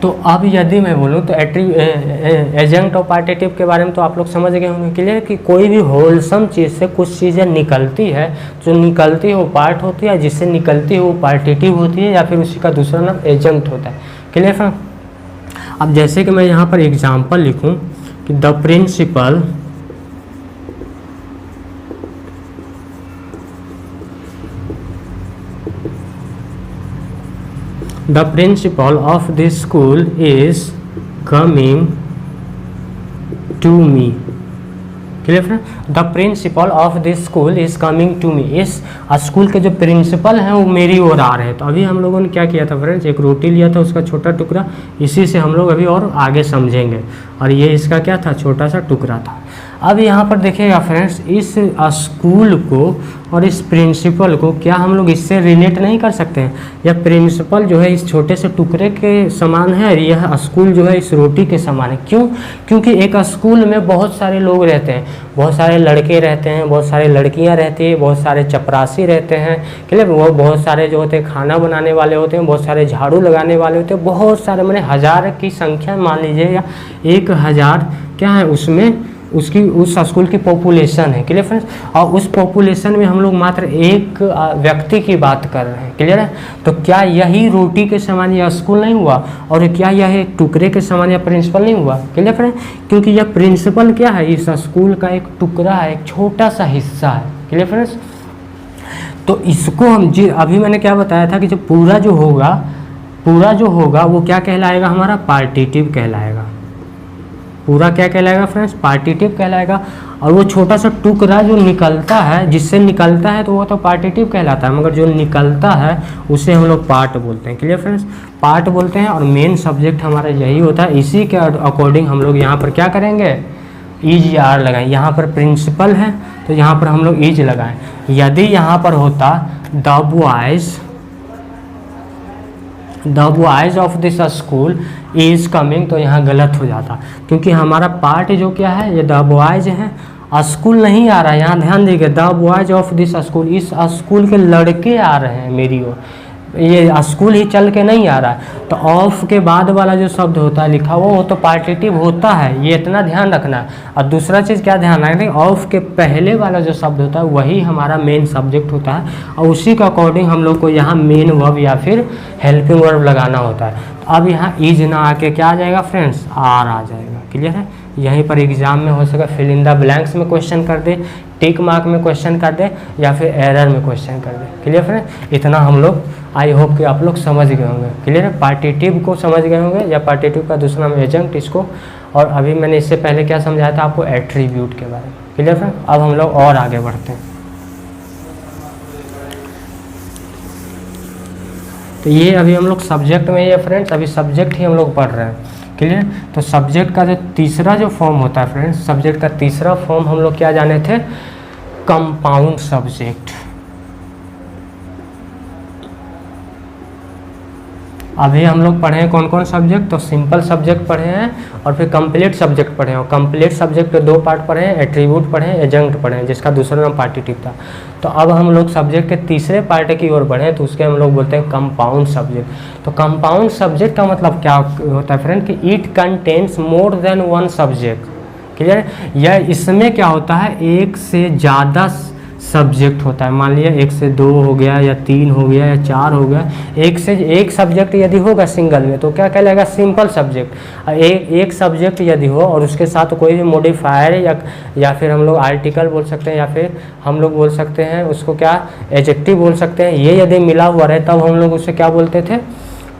तो अब यदि मैं बोलूँ तो एडजंक्ट और पार्टिटिव के बारे में तो आप लोग समझ गए होंगे। क्लियर, कि कोई भी होलसम चीज़ से कुछ चीज़ें निकलती है, जो निकलती है वो पार्ट होती है, जिससे निकलती है वो पार्टिटिव होती है, या फिर उसी का दूसरा नाम एडजंक्ट होता है। Clear friend. अब जैसे कि मैं यहाँ पर एग्जाम्पल लिखूँ कि the principal The principal of this school is coming to me. Clear friend, the principal of this school is coming to me. इस स्कूल के जो प्रिंसिपल हैं वो मेरी ओर आ रहे हैं। तो अभी हम लोगों ने क्या किया था फ्रेंड्स, एक रोटी लिया था, उसका छोटा टुकड़ा, इसी से हम लोग अभी और आगे समझेंगे। और ये इसका क्या था, छोटा सा टुकड़ा था। अब यहाँ पर देखिएगा फ्रेंड्स, इस स्कूल को और इस प्रिंसिपल को क्या हम लोग इससे रिलेट नहीं कर सकते हैं। यह प्रिंसिपल जो है इस छोटे से टुकड़े के समान है, और यह स्कूल जो है इस रोटी के समान है। क्यों? क्योंकि एक स्कूल में बहुत सारे लोग रहते हैं, बहुत सारे लड़के रहते हैं, बहुत सारे लड़कियां रहती हैं, बहुत सारे चपरासी रहते हैं। क्लियर, वो बहुत सारे जो होते हैं खाना बनाने वाले होते हैं, बहुत सारे झाड़ू लगाने वाले होते हैं, बहुत सारे, मैंने हज़ार की संख्या मान लीजिए, या 1000 क्या है उसमें, उसकी उस स्कूल की पॉपुलेशन है। Clear friends. और उस पॉपुलेशन में हम लोग मात्र एक व्यक्ति की बात कर रहे हैं। क्लियर है। तो क्या यही रोटी के समान यह स्कूल नहीं हुआ, और क्या यह एक टुकड़े के समान यह प्रिंसिपल नहीं हुआ। क्लियर फ्रेंड्स, क्योंकि यह प्रिंसिपल क्या है, इस स्कूल का एक टुकड़ा है, एक छोटा सा हिस्सा है। Clear friends. तो इसको हम अभी मैंने क्या बताया था कि जो पूरा जो होगा वो क्या कहलाएगा, हमारा पार्टिटिव कहलाएगा। पूरा क्या कहलाएगा फ्रेंड्स, पार्टिटिव कहलाएगा। और वो छोटा सा टुकड़ा जो निकलता है, जिससे निकलता है, तो वो तो पार्टिटिव कहलाता है, मगर जो निकलता है उसे हम लोग पार्ट बोलते हैं। क्लियर फ्रेंड्स, पार्ट बोलते हैं। और मेन सब्जेक्ट हमारा यही होता है। इसी के अकॉर्डिंग हम लोग यहाँ पर क्या करेंगे, ईज या आर लगाएं। यहाँ पर प्रिंसिपल है तो यहाँ पर हम लोग ईज लगाएं। यदि यहाँ पर होता the boys the boys of this school is coming, तो यहाँ गलत हो जाता, क्योंकि हमारा पार्ट जो क्या है, ये द बॉयज़ हैं, स्कूल नहीं आ रहा है। यहाँ ध्यान दीजिए, the boys of this school, इस स्कूल के लड़के आ रहे हैं मेरी ओर, ये स्कूल ही चल के नहीं आ रहा है। तो ऑफ के बाद वाला जो शब्द होता है लिखा हुआ, वो तो पार्टिटिव होता है, ये इतना ध्यान रखना है। और दूसरा चीज़ क्या ध्यान रखना, ऑफ के पहले वाला जो शब्द होता है वही हमारा मेन सब्जेक्ट होता है, और उसी के अकॉर्डिंग हम लोग को यहाँ मेन वर्ब या फिर हेल्पिंग वर्ब लगाना होता है। तो अब यहाँ इज ना आके क्या आ जाएगा फ्रेंड्स, आर आ जाएगा। क्लियर है? यहीं पर एग्जाम में हो सके फिल इन द ब्लैंक्स में क्वेश्चन कर दे, टिक मार्क में क्वेश्चन कर दे, या फिर एरर में क्वेश्चन कर दे। Clear friend? इतना हम लोग आई होप कि आप लोग समझ गए होंगे। क्लियर है? पार्टिटिव को समझ गए होंगे, या पार्टिटिव का दूसरा नाम एजेंट इसको, और अभी मैंने इससे पहले क्या समझाया था आपको, एट्रीब्यूट के बारे में। Clear friend? अब हम लोग और आगे बढ़ते हैं। तो ये अभी हम लोग सब्जेक्ट में ही है फ्रेंड्स, अभी सब्जेक्ट ही हम लोग पढ़ रहे हैं। क्लियर? तो सब्जेक्ट का जो तीसरा जो फॉर्म होता है फ्रेंड्स, सब्जेक्ट का तीसरा फॉर्म हम लोग क्या जाने थे, कंपाउंड सब्जेक्ट। अभी हम लोग पढ़े हैं कौन कौन सब्जेक्ट, तो सिंपल सब्जेक्ट पढ़े हैं और फिर कंप्लीट सब्जेक्ट पढ़े हैं। और कंप्लीट सब्जेक्ट के दो पार्ट पढ़े हैं, एट्रीब्यूट पढ़े हैं, एजेंट पढ़े हैं, जिसका दूसरा नाम पार्टिटिव था। तो अब हम लोग सब्जेक्ट के तीसरे पार्ट की ओर बढ़े, तो उसके हम लोग बोलते हैं कंपाउंड सब्जेक्ट। तो कंपाउंड सब्जेक्ट का मतलब क्या होता है फ्रेंड, कि it contains more than one subject. Clear? यह इसमें क्या होता है, एक से ज़्यादा सब्जेक्ट होता है। मान लिया 1 से 2 हो गया, या 3 हो गया, या 4 हो गया। एक से एक सब्जेक्ट यदि होगा सिंगल में तो क्या कहलाएगा, सिंपल सब्जेक्ट। एक सब्जेक्ट यदि हो और उसके साथ कोई भी मॉडिफायर या फिर हम लोग आर्टिकल बोल सकते हैं, या फिर हम लोग बोल सकते हैं उसको क्या, एडजेक्टिव बोल सकते हैं, ये यदि मिला हुआ रहे तब हम लोग उसे क्या बोलते थे,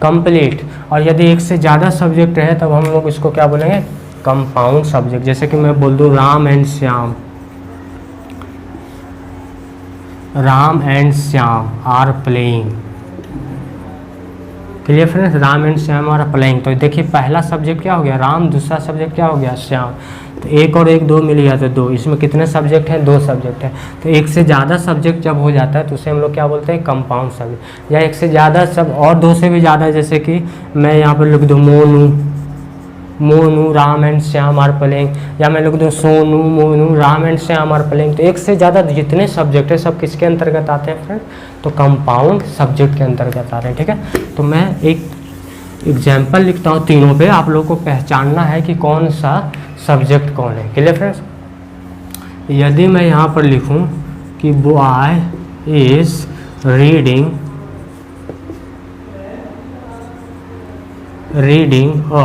कंप्लीट। और यदि एक से ज़्यादा सब्जेक्ट रहे तब हम लोग इसको क्या बोलेंगे, कंपाउंड सब्जेक्ट। जैसे कि मैं बोल दूँ Ram and Shyam, Ram and Shyam are playing. Clear friends? Ram and Shyam are playing. तो देखिए पहला सब्जेक्ट क्या हो गया, राम, दूसरा सब्जेक्ट क्या हो गया, श्याम। तो एक और एक दो मिल गया तो 2, इसमें कितने सब्जेक्ट हैं, 2 सब्जेक्ट हैं। तो एक से ज़्यादा सब्जेक्ट जब हो जाता है तो उसे हम लोग क्या बोलते हैं, कंपाउंड सब्जेक्ट। या एक से ज़्यादा सब और 2 से भी ज़्यादा, जैसे कि मैं यहाँ पर लिख दूँ Monu Ram and Shyam are playing, या मैं लिख दूँ Sonu Monu Ram and Shyam are playing. तो एक से ज़्यादा जितने सब्जेक्ट है सब किसके अंतर्गत आते हैं फ्रेंड, तो कंपाउंड सब्जेक्ट के अंतर्गत आ रहे हैं। ठीक है? तो मैं एक एग्जाम्पल लिखता हूँ तीनों पे, आप लोगों को पहचानना है कि कौन सा सब्जेक्ट कौन है। Clear friends? यदि मैं यहाँ पर लिखूँ कि boy is reading a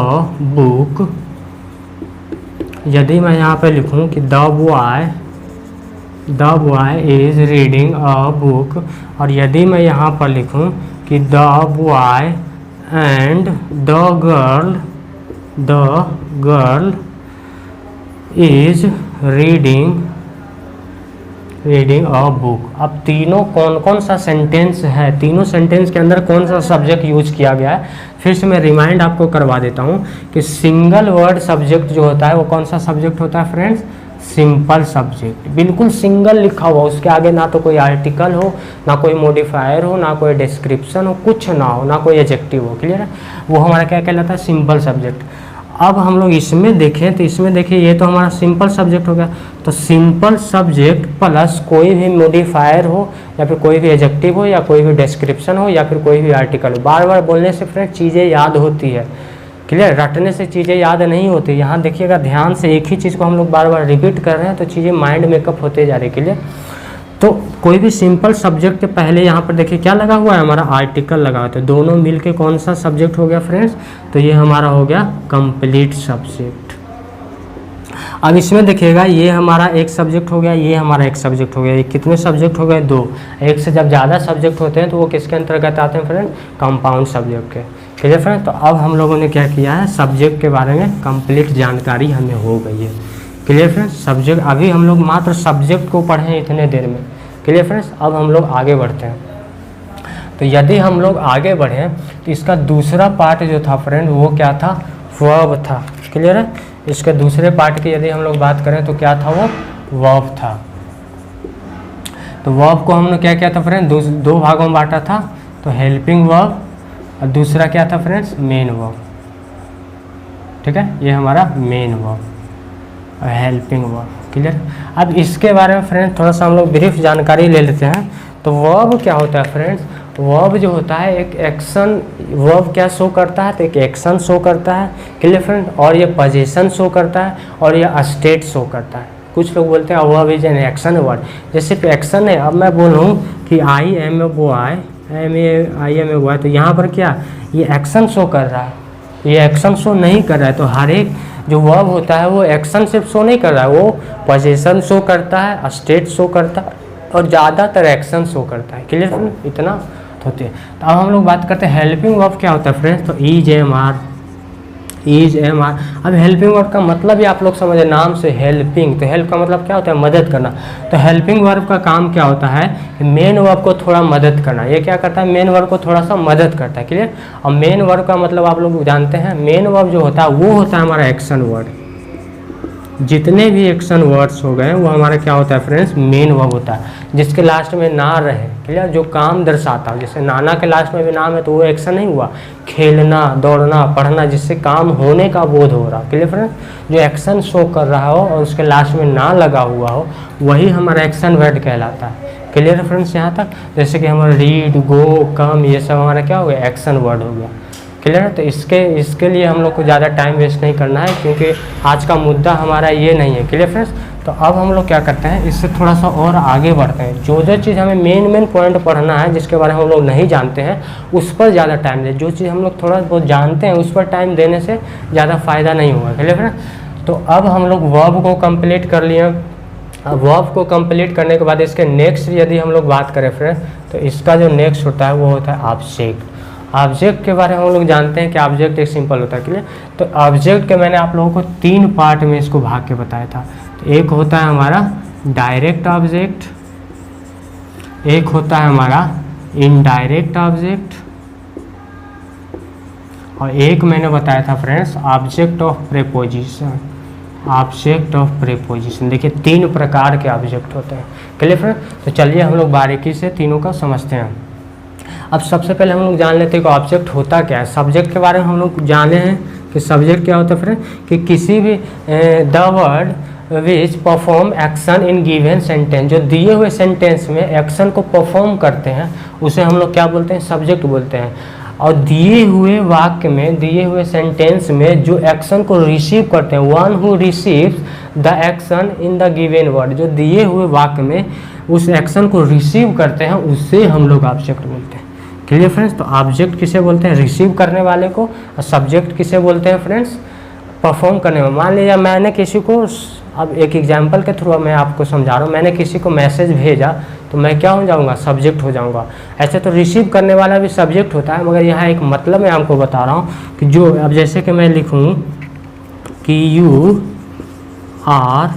book, यदि मैं यहाँ पे लिखूँ कि the boy is reading a book, और यदि मैं यहाँ पर लिखूँ कि the boy and the girl is reading a book. अब तीनों कौन कौन सा सेंटेंस है, तीनों सेंटेंस के अंदर कौन सा सब्जेक्ट यूज किया गया है, फिर से मैं रिमाइंड आपको करवा देता हूँ कि सिंगल वर्ड सब्जेक्ट जो होता है वो कौन सा सब्जेक्ट होता है फ्रेंड्स, सिंपल सब्जेक्ट। बिल्कुल सिंगल लिखा हुआ, उसके आगे ना तो कोई आर्टिकल हो, ना कोई मॉडिफायर हो, ना कोई डिस्क्रिप्शन हो, कुछ ना हो, ना कोई एडजेक्टिव हो। क्लियर है? वो हमारा क्या कहलाता है, सिंपल सब्जेक्ट। अब हम लोग इसमें देखें तो इसमें देखिए ये तो हमारा सिंपल सब्जेक्ट हो गया। तो सिंपल सब्जेक्ट प्लस कोई भी मॉडिफायर हो, या फिर कोई भी एडजेक्टिव हो, या कोई भी डिस्क्रिप्शन हो, या फिर कोई भी आर्टिकल हो। बार बार बोलने से फ्रेंड चीज़ें याद होती है। क्लियर? रटने से चीज़ें याद नहीं होती। यहाँ देखिएगा ध्यान से, एक ही चीज़ को हम लोग बार बार रिपीट कर रहे हैं तो चीज़ें माइंड मेकअप होते जा रही। क्लियर? तो कोई भी सिंपल सब्जेक्ट के पहले यहाँ पर देखिए क्या लगा हुआ है, हमारा आर्टिकल लगा हुआ है। तो दोनों मिलके कौन सा सब्जेक्ट हो गया फ्रेंड्स, तो ये हमारा हो गया कंप्लीट सब्जेक्ट। अब इसमें देखिएगा ये हमारा एक सब्जेक्ट हो गया, ये हमारा एक सब्जेक्ट हो गया। ये कितने सब्जेक्ट हो गए, 2। एक से जब ज़्यादा सब्जेक्ट होते हैं तो वो किसके अंतर्गत आते हैं फ्रेंड, कंपाउंड सब्जेक्ट के। ठीक है फ्रेंड? तो अब हम लोगों ने क्या किया है, सब्जेक्ट के बारे में कंप्लीट जानकारी हमें हो गई है। Clear friends? सब्जेक्ट अभी हम लोग मात्र सब्जेक्ट को पढ़े हैं इतने देर में। Clear friends? अब हम लोग आगे बढ़ते हैं। तो यदि हम लोग आगे बढ़ें तो इसका दूसरा पार्ट जो था फ्रेंड वो क्या था, वर्ब था। क्लियर है? इसके दूसरे पार्ट की यदि हम लोग बात करें तो क्या था, वो वर्ब था। तो वर्ब को हमने क्या किया था फ्रेंड, 2 भागों में बांटा था। तो हेल्पिंग वर्ब और दूसरा क्या था फ्रेंड्स, मेन वर्ब। ठीक है, ये हमारा मेन वर्ब और हेल्पिंग वर्ब। क्लियर। अब इसके बारे में फ्रेंड्स थोड़ा सा हम लोग ब्रीफ जानकारी ले लेते हैं। तो वर्ब क्या होता है फ्रेंड्स, वर्ब जो होता है एक एक्शन, वर्ब क्या शो करता है, तो एक एक्शन शो करता है। Clear friend. और ये पोजीशन शो करता है और ये स्टेट शो करता है। कुछ लोग बोलते हैं verb is an action word, जैसे कि एक्शन है। अब मैं बोलूँ कि I am a boy, I am a boy, तो यहाँ पर क्या ये एक्शन शो कर रहा है, ये एक्शन शो नहीं कर रहा है। तो हर एक जो वर्ब होता है वो एक्शन सिर्फ शो नहीं कर रहा है, वो पोजीशन शो करता है, स्टेट शो करता है और ज़्यादातर एक्शन शो करता है। क्लियर फ्रेंड, इतना होते हैं। तो अब हम लोग बात करते हैं हेल्पिंग वर्ब क्या होता है फ्रेंड्स। तो is am are, is am are. अब हेल्पिंग वर्ब का मतलब ही आप लोग समझे, नाम से हेल्पिंग, तो हेल्प का मतलब क्या होता है, मदद करना। तो हेल्पिंग वर्ब का काम क्या होता है कि मेन वर्ब को थोड़ा मदद करना। ये क्या करता है, मेन वर्ब को थोड़ा सा मदद करता है। क्लियर। और मेन वर्ब का मतलब आप लोग जानते हैं, मेन वर्ब जो होता है वो होता है हमारा एक्शन वर्ड। जितने भी एक्शन वर्ड्स हो गए वो हमारा क्या होता है फ्रेंड्स, मेन वर्ब होता है, जिसके लास्ट में ना रहे। क्लियर। जो काम दर्शाता हो, जैसे नाना के लास्ट में भी नाम है तो वो एक्शन नहीं हुआ। खेलना, दौड़ना, पढ़ना, जिससे काम होने का बोध हो रहा। Clear friends. जो एक्शन शो कर रहा हो और उसके लास्ट में ना लगा हुआ हो वही हमारा एक्शन वर्ड कहलाता है। क्लियर फ्रेंड्स यहाँ तक। जैसे कि हमारा रीड, गो, कम, ये सब हमारा क्या हो गया, एक्शन वर्ड हो गया। क्लियर है। तो इसके लिए हम लोग को ज़्यादा टाइम वेस्ट नहीं करना है, क्योंकि आज का मुद्दा हमारा ये नहीं है। Clear friends. तो अब हम लोग क्या करते हैं, इससे थोड़ा सा और आगे बढ़ते हैं। जो जो चीज़ हमें मेन पॉइंट पढ़ना है, जिसके बारे में हम लोग नहीं जानते हैं, उस पर ज़्यादा टाइम दें। जो चीज़ हम लोग थोड़ा बहुत जानते हैं उस पर टाइम देने से ज़्यादा फ़ायदा नहीं होगा। Clear friends. तो अब हम लोग वर्ब को कंप्लीट कर लिए। अब वर्ब को कंप्लीट करने के बाद इसके नेक्स्ट यदि हम लोग बात करें फ्रेंड्स, तो इसका जो नेक्स्ट होता है वो होता है ऑब्जेक्ट। ऑब्जेक्ट के बारे में हम लोग जानते हैं कि ऑब्जेक्ट एक सिंपल होता है। क्लियर। तो ऑब्जेक्ट के मैंने आप लोगों को 3 पार्ट में इसको भाग के बताया था। तो एक होता है हमारा डायरेक्ट ऑब्जेक्ट, एक होता है हमारा इनडायरेक्ट ऑब्जेक्ट, और एक मैंने बताया था friends object of preposition. Object of preposition, देखिए 3 प्रकार के ऑब्जेक्ट होते हैं। Clear friends. तो चलिए हम लोग बारीकी से तीनों का समझते हैं। अब सबसे पहले हम लोग जान लेते हैं कि ऑब्जेक्ट होता क्या है। सब्जेक्ट के बारे में हम लोग जाने हैं कि सब्जेक्ट क्या होता है फ्रेंड, कि किसी भी the word which perform action in given sentence, जो दिए हुए सेंटेंस में एक्शन को परफॉर्म करते हैं उसे हम लोग क्या बोलते हैं, सब्जेक्ट बोलते हैं। और दिए हुए वाक्य में, दिए हुए सेंटेंस में जो एक्शन को रिसीव करते हैं, one who receives the action in the given word, जो दिए हुए वाक्य में उस एक्शन को रिसीव करते हैं उसे हम लोग ऑब्जेक्ट बोलते हैं। Clear friends. तो ऑब्जेक्ट किसे बोलते हैं, रिसीव करने वाले को, और सब्जेक्ट किसे बोलते हैं फ्रेंड्स, परफॉर्म करने वाले। मान लीजिए मैंने किसी को, अब एक एग्जांपल के थ्रू मैं आपको समझा रहा हूँ, मैंने किसी को मैसेज भेजा तो मैं क्या हो जाऊँगा, सब्जेक्ट हो जाऊँगा। ऐसे तो रिसीव करने वाला भी सब्जेक्ट होता है, मगर यहाँ एक मतलब मैं आपको बता रहा हूँ कि जो, अब जैसे कि मैं लिखूँ कि you are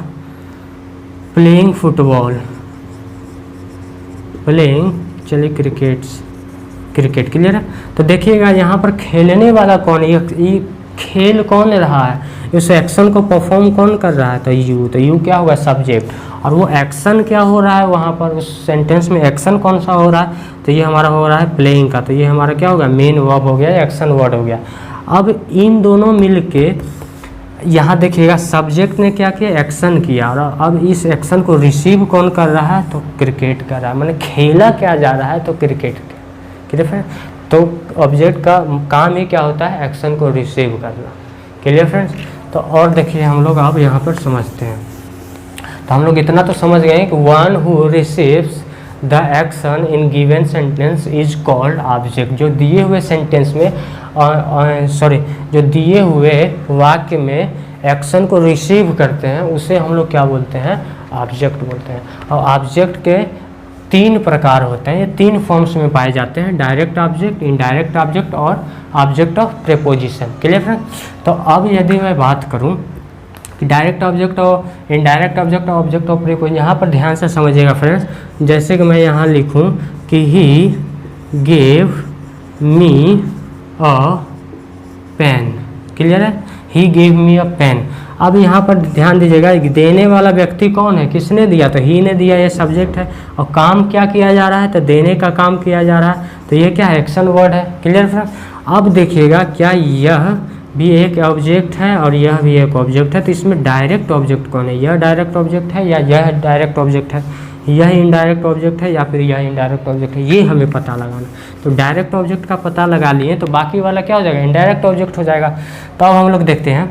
playing football, playing, चलिए क्रिकेट। क्लियर है। तो देखिएगा यहाँ पर खेलने वाला कौन है, ये खेल कौन रहा है, इस एक्शन को परफॉर्म कौन कर रहा है, तो यू। तो यू क्या होगा, सब्जेक्ट। और वो एक्शन क्या हो रहा है वहाँ पर उस सेंटेंस में, एक्शन कौन सा हो रहा है, तो ये हमारा हो रहा है प्लेइंग का। तो ये हमारा क्या होगा, मेन वर्ब हो गया, एक्शन वर्ड हो गया। अब इन दोनों मिल के यहाँ देखिएगा सब्जेक्ट ने क्या किया, एक्शन किया, और अब इस एक्शन को रिसीव कौन कर रहा है, तो क्रिकेट कर रहा है, मैंने खेला क्या जा रहा है, तो क्रिकेट। Clear friend. तो ऑब्जेक्ट का काम ही क्या होता है, एक्शन को रिसीव करना। Clear friends. तो और देखिए हम लोग अब यहाँ पर समझते हैं। तो हम लोग इतना तो समझ गए कि one who receives the action in given sentence is called object. जो दिए हुए सेंटेंस में जो दिए हुए वाक्य में एक्शन को रिसीव करते हैं उसे हम लोग क्या बोलते हैं, ऑब्जेक्ट बोलते हैं। और ऑब्जेक्ट के 3 प्रकार होते हैं, ये 3 फॉर्म्स में पाए जाते हैं, डायरेक्ट ऑब्जेक्ट, इनडायरेक्ट ऑब्जेक्ट और object of preposition. Clear friend. तो अब यदि मैं बात करूं कि डायरेक्ट ऑब्जेक्ट और इनडायरेक्ट ऑब्जेक्ट और ऑब्जेक्ट ऑफ प्रीपोजिशन, यहाँ पर ध्यान से समझिएगा फ्रेंड्स। जैसे कि मैं यहाँ लिखूं कि he gave me a pen. Clear है, he gave me a pen. अब यहाँ पर ध्यान दीजिएगा, देने वाला व्यक्ति कौन है, किसने दिया, तो ही ने दिया, ये सब्जेक्ट है। और काम क्या किया जा रहा है, तो देने का काम किया जा रहा है। तो ये क्या है, एक्शन वर्ड है। Clear friends. अब देखिएगा क्या यह भी एक ऑब्जेक्ट है और यह भी एक ऑब्जेक्ट है, तो इसमें डायरेक्ट ऑब्जेक्ट कौन है, यह डायरेक्ट ऑब्जेक्ट है या यह डायरेक्ट ऑब्जेक्ट है, यह इनडायरेक्ट ऑब्जेक्ट है या फिर यह इनडायरेक्ट ऑब्जेक्ट है, ये हमें पता लगाना। तो डायरेक्ट ऑब्जेक्ट का पता लगा लिए तो बाकी वाला क्या हो जाएगा, इनडायरेक्ट ऑब्जेक्ट हो जाएगा। तो अब हम लोग देखते हैं।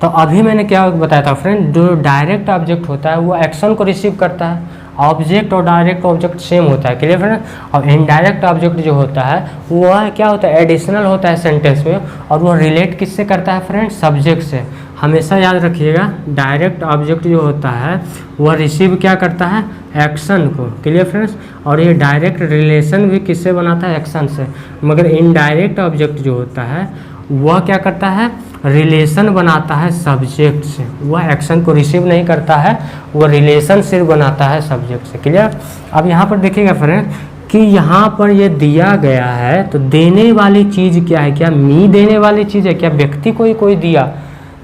तो अभी मैंने क्या बताया था फ्रेंड, जो डायरेक्ट ऑब्जेक्ट होता है वो एक्शन को रिसीव करता है, ऑब्जेक्ट और डायरेक्ट ऑब्जेक्ट सेम होता है। Clear friend. और इनडायरेक्ट ऑब्जेक्ट जो होता है वह क्या होता है, एडिशनल होता है सेंटेंस में, और वह रिलेट किससे करता है फ्रेंड, सब्जेक्ट से। हमेशा याद रखिएगा डायरेक्ट ऑब्जेक्ट जो होता है वह रिसीव क्या करता है, एक्शन को। Clear friends. और ये डायरेक्ट रिलेशन भी किससे बनाता है, एक्शन से। मगर इनडायरेक्ट ऑब्जेक्ट जो होता है वह क्या करता है, रिलेशन बनाता है सब्जेक्ट से, वह एक्शन को रिसीव नहीं करता है, वह रिलेशन सिर्फ बनाता है सब्जेक्ट से। क्लियर। अब यहाँ पर देखिएगा फ्रेंड कि यहाँ पर ये दिया गया है, तो देने वाली चीज़ क्या है, क्या मी देने वाली चीज़ है, क्या व्यक्ति कोई दिया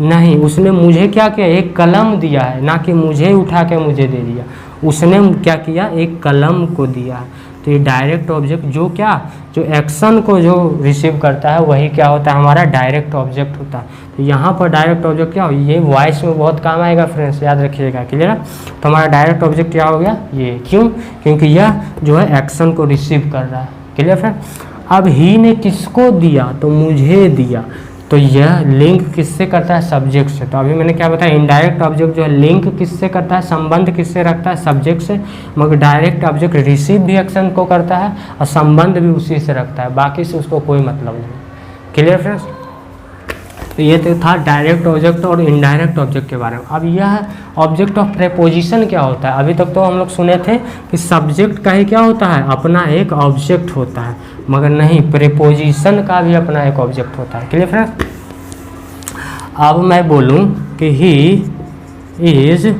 नहीं, उसने मुझे क्या किया, एक कलम दिया है, ना कि मुझे उठा के मुझे दे दिया, उसने क्या किया, एक कलम को दिया है। तो ये डायरेक्ट ऑब्जेक्ट जो क्या, जो एक्शन को जो रिसीव करता है वही क्या होता है, हमारा डायरेक्ट ऑब्जेक्ट होता है। तो यहाँ पर डायरेक्ट ऑब्जेक्ट क्या हो, ये वॉइस में बहुत काम आएगा फ्रेंड्स, याद रखिएगा। क्लियर। तो हमारा डायरेक्ट ऑब्जेक्ट क्या हो गया, ये। क्यों, क्योंकि यह जो है एक्शन को रिसीव कर रहा है। Clear friend. अब ही ने किसको दिया, तो मुझे दिया, तो यह लिंक किससे करता है, सब्जेक्ट से। तो अभी मैंने क्या बताया, इनडायरेक्ट ऑब्जेक्ट जो है लिंक किससे करता है, संबंध किससे रखता है, सब्जेक्ट से। मगर डायरेक्ट ऑब्जेक्ट रिसीव भी एक्शन को करता है और संबंध भी उसी से रखता है, बाकी से उसको कोई मतलब नहीं। Clear friends. तो ये तो था डायरेक्ट ऑब्जेक्ट और इनडायरेक्ट ऑब्जेक्ट के बारे में। अब यह ऑब्जेक्ट ऑफ प्रेपोजिशन क्या होता है, अभी तक तो हम लोग सुने थे कि सब्जेक्ट का ही क्या होता है, अपना एक ऑब्जेक्ट होता है, मगर नहीं, प्रेपोजिशन का भी अपना एक ऑब्जेक्ट होता है। Clear friends. अब मैं बोलूं कि he is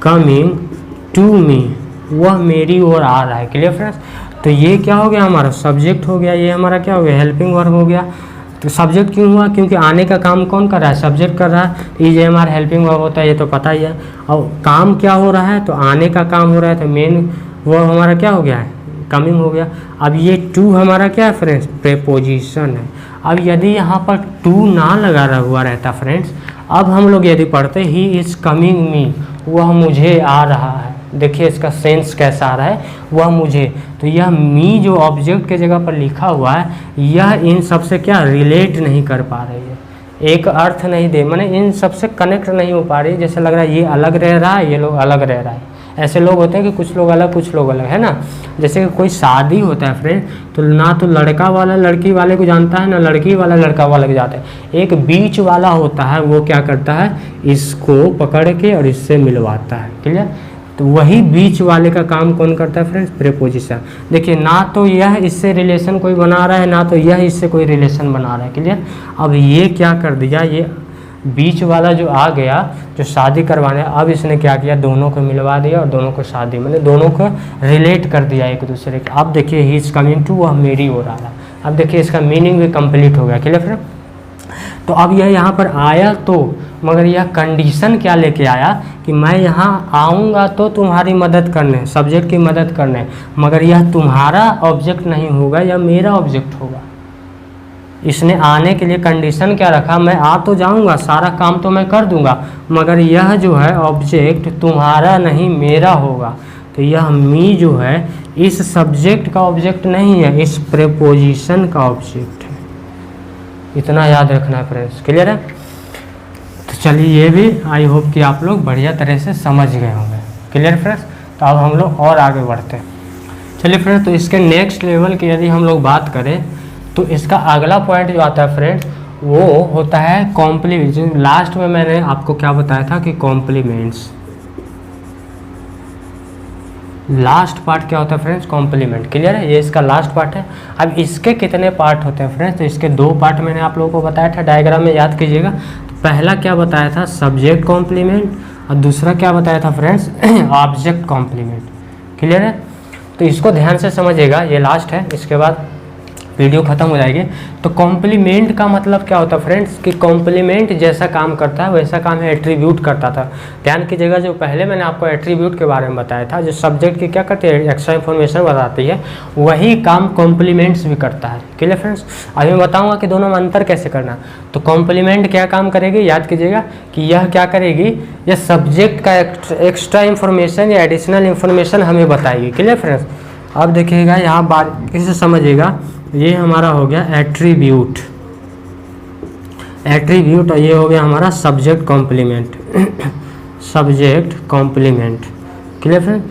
coming to me, वह मेरी ओर आ रहा है। Clear friends. तो ये क्या हो गया, हमारा सब्जेक्ट हो गया, ये हमारा क्या हो गया, हेल्पिंग वर्ब हो गया। तो सब्जेक्ट क्यों हुआ, क्योंकि आने का काम कौन कर रहा है, सब्जेक्ट कर रहा है। इज हमारा हेल्पिंग वर्ब होता है, ये तो पता ही है। और काम क्या हो रहा है, तो आने का काम हो रहा है, तो मेन वो हमारा क्या हो गया है, कमिंग हो गया। अब ये टू हमारा क्या है फ्रेंड्स, प्रेपोजिशन है। अब यदि यहाँ पर टू ना लगा हुआ रहता फ्रेंड्स, अब हम लोग यदि पढ़ते ही इज़ कमिंग मी, वह मुझे आ रहा है, देखिए इसका सेंस कैसा आ रहा है, वह मुझे। तो यह मी जो ऑब्जेक्ट के जगह पर लिखा हुआ है, यह इन सब से क्या रिलेट नहीं कर पा रही है, एक अर्थ नहीं दे, माने इन सब से कनेक्ट नहीं हो पा रही। जैसे लग रहा है ये अलग रह रहा है, ये लोग अलग रह रहा है। ऐसे लोग होते हैं कि कुछ लोग अलग कुछ लोग अलग, है ना। जैसे कि कोई शादी होता है फ्रेंड, तो ना तो लड़का वाला लड़की वाले को जानता है, ना लड़की वाला लड़का वाले को जानता है। एक बीच वाला होता है, वो क्या करता है, इसको पकड़ के और इससे मिलवाता है। क्लियर। तो वही बीच वाले का काम कौन करता है फ्रेंड्स, प्रेपोजिशन। देखिए ना तो यह इससे रिलेशन कोई बना रहा है, ना तो यह इससे कोई रिलेशन बना रहा है। क्लियर। अब ये क्या कर दिया, ये बीच वाला जो आ गया, जो शादी करवाने, अब इसने क्या किया, दोनों को मिलवा दिया और दोनों को शादी, मतलब दोनों को रिलेट कर दिया एक दूसरे के। अब देखिए ही इज कमिंग टू, वह मेरी ओर आ रहा। अब देखिए इसका मीनिंग भी कंप्लीट हो गया। Clear friend. तो अब यह यहाँ पर आया तो, मगर यह कंडीशन क्या लेके आया कि मैं यहाँ आऊँगा तो तुम्हारी मदद करने, सब्जेक्ट की मदद करने, मगर यह तुम्हारा ऑब्जेक्ट नहीं होगा, यह मेरा ऑब्जेक्ट होगा। इसने आने के लिए कंडीशन क्या रखा, मैं आ तो जाऊँगा, सारा काम तो मैं कर दूँगा, मगर यह जो है ऑब्जेक्ट तुम्हारा नहीं मेरा होगा। तो यह मी जो है इस सब्जेक्ट का ऑब्जेक्ट नहीं है, इस प्रेपोजिशन का ऑब्जेक्ट है। इतना याद रखना है फ्रेंड्स। क्लियर है। तो चलिए ये भी आई होप कि आप लोग बढ़िया तरह से समझ गए होंगे। Clear friends. तो अब हम लोग और आगे बढ़ते हैं। चलिए फ्रेंड्स, तो इसके नेक्स्ट लेवल की यदि हम लोग बात करें तो इसका अगला पॉइंट जो आता है फ्रेंड्स वो होता है कॉम्प्लीमेंट। लास्ट में मैंने आपको क्या बताया था कि कॉम्प्लीमेंट्स, लास्ट पार्ट क्या होता है फ्रेंड्स, कॉम्प्लीमेंट। क्लियर है। ये इसका लास्ट पार्ट है। अब इसके कितने पार्ट होते हैं फ्रेंड्स, तो इसके दो पार्ट मैंने आप लोगों को बताया था, डायग्राम में याद कीजिएगा। तो पहला क्या बताया था, सब्जेक्ट कॉम्प्लीमेंट, और दूसरा क्या बताया था फ्रेंड्स, ऑब्जेक्ट कॉम्प्लीमेंट। क्लियर है। तो इसको ध्यान से समझिएगा, ये लास्ट है। इसके बाद वीडियो ख़त्म हो जाएगी। तो कॉम्प्लीमेंट का मतलब क्या होता है फ्रेंड्स कि कॉम्प्लीमेंट जैसा काम करता है वैसा काम है एट्रीब्यूट करता था। ध्यान कीजिएगा, जो पहले मैंने आपको एट्रीब्यूट के बारे में बताया था, जो सब्जेक्ट की क्या करती है एक्स्ट्रा इन्फॉर्मेशन बताती है, वही काम कॉम्प्लीमेंट्स भी करता है। क्लियर फ्रेंड्स, अभी मैं बताऊँगा कि दोनों में अंतर कैसे करना। तो कॉम्प्लीमेंट क्या काम करेगी, याद कीजिएगा कि यह क्या करेगी, यह सब्जेक्ट का एक्स्ट्रा इन्फॉर्मेशन या एडिशनल इन्फॉर्मेशन हमें बताएगी। क्लियर फ्रेंड्स, अब देखिएगा यहाँ बारीकी से समझिएगा, ये हमारा हो गया एट्रीब्यूट, एट्रीब्यूट, और ये हो गया हमारा subject complement, subject complement. Clear friend,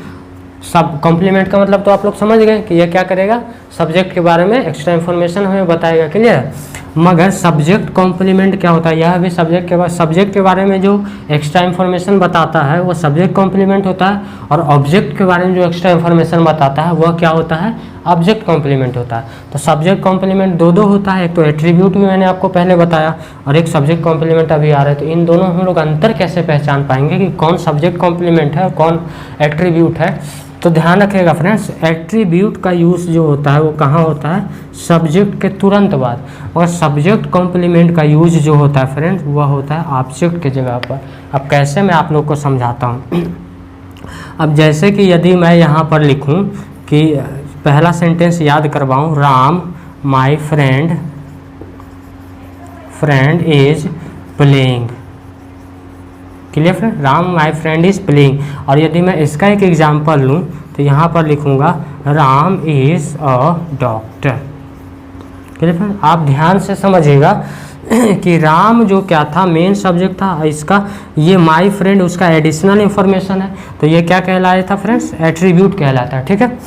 सब कॉम्प्लीमेंट का मतलब तो आप लोग समझ गए कि ये क्या करेगा, सब्जेक्ट के बारे में एक्स्ट्रा इन्फॉर्मेशन हमें बताएगा। क्लियर, मगर सब्जेक्ट कॉम्प्लीमेंट क्या होता है, यह भी सब्जेक्ट के बारे में जो एक्स्ट्रा इन्फॉर्मेशन बताता है वो सब्जेक्ट कॉम्प्लीमेंट होता है, और ऑब्जेक्ट के बारे में जो एक्स्ट्रा इन्फॉर्मेशन बताता है वह क्या होता है, ऑब्जेक्ट कॉम्प्लीमेंट होता है। तो सब्जेक्ट कॉम्प्लीमेंट दो होता है, एक तो एट्रीब्यूट भी मैंने आपको पहले बताया और एक सब्जेक्ट कॉम्प्लीमेंट अभी आ रहा है। तो इन दोनों हम लोग अंतर कैसे पहचान पाएंगे कि कौन सब्जेक्ट कॉम्प्लीमेंट है और कौन एट्रीब्यूट है। तो ध्यान रखिएगा फ्रेंड्स, एट्रीब्यूट का यूज़ जो होता है वो कहाँ होता है, सब्जेक्ट के तुरंत बाद, और सब्जेक्ट कॉम्प्लीमेंट का यूज जो होता है फ्रेंड्स वह होता है ऑब्जेक्ट के जगह पर। अब कैसे मैं आप लोग को समझाता हूँ। अब जैसे कि यदि मैं यहाँ पर लिखूँ कि पहला सेंटेंस याद करवाऊँ, Ram my friend is playing. Clear friend, Ram my friend is playing. और यदि मैं इसका एक एग्जाम्पल लूँ तो यहाँ पर लिखूँगा Ram is a doctor. Clear friend, आप ध्यान से समझिएगा कि राम जो क्या था, मेन सब्जेक्ट था इसका, ये माई फ्रेंड उसका एडिशनल इन्फॉर्मेशन है। तो ये क्या कहलाया था फ्रेंड्स, एट्रीब्यूट कहलाता है। ठीक है,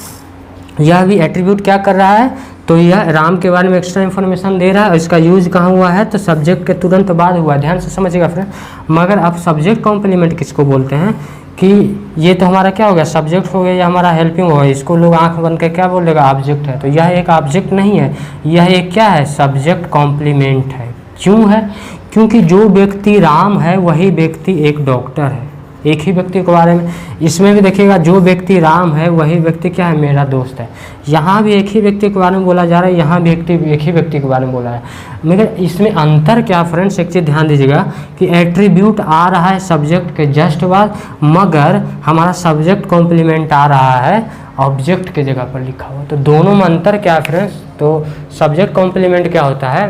यह भी एट्रीब्यूट क्या कर रहा है, तो यह राम के बारे में एक्स्ट्रा इन्फॉर्मेशन दे रहा है और इसका यूज कहाँ हुआ है, तो सब्जेक्ट के तुरंत बाद हुआ है। ध्यान से समझिएगा फ्रेंड। मगर अब सब्जेक्ट कॉम्प्लीमेंट किसको बोलते हैं कि ये तो हमारा क्या हो गया, सब्जेक्ट हो गया, या हमारा हेल्पिंग हो गया, इसको लोग आंख बन के क्या बोलेगा, ऑब्जेक्ट है। तो यह एक ऑब्जेक्ट नहीं है, यह एक क्या है, सब्जेक्ट कॉम्प्लीमेंट है। क्यों है, क्योंकि जो व्यक्ति राम है वही व्यक्ति एक डॉक्टर है, एक ही व्यक्ति के बारे में। इसमें भी देखिएगा, जो व्यक्ति राम है वही व्यक्ति क्या है, मेरा दोस्त है। यहाँ भी एक ही व्यक्ति के बारे में बोला जा रहा है, यहाँ भी एक ही व्यक्ति के बारे में बोला है। मगर इसमें अंतर क्या फ्रेंड्स, एक चीज़ ध्यान दीजिएगा कि एट्रीब्यूट आ रहा है सब्जेक्ट के जस्ट बाद, मगर हमारा सब्जेक्ट कॉम्प्लीमेंट आ रहा है ऑब्जेक्ट के जगह पर लिखा हुआ। तो दोनों में अंतर क्या है फ्रेंड्स, तो सब्जेक्ट कॉम्प्लीमेंट क्या होता है,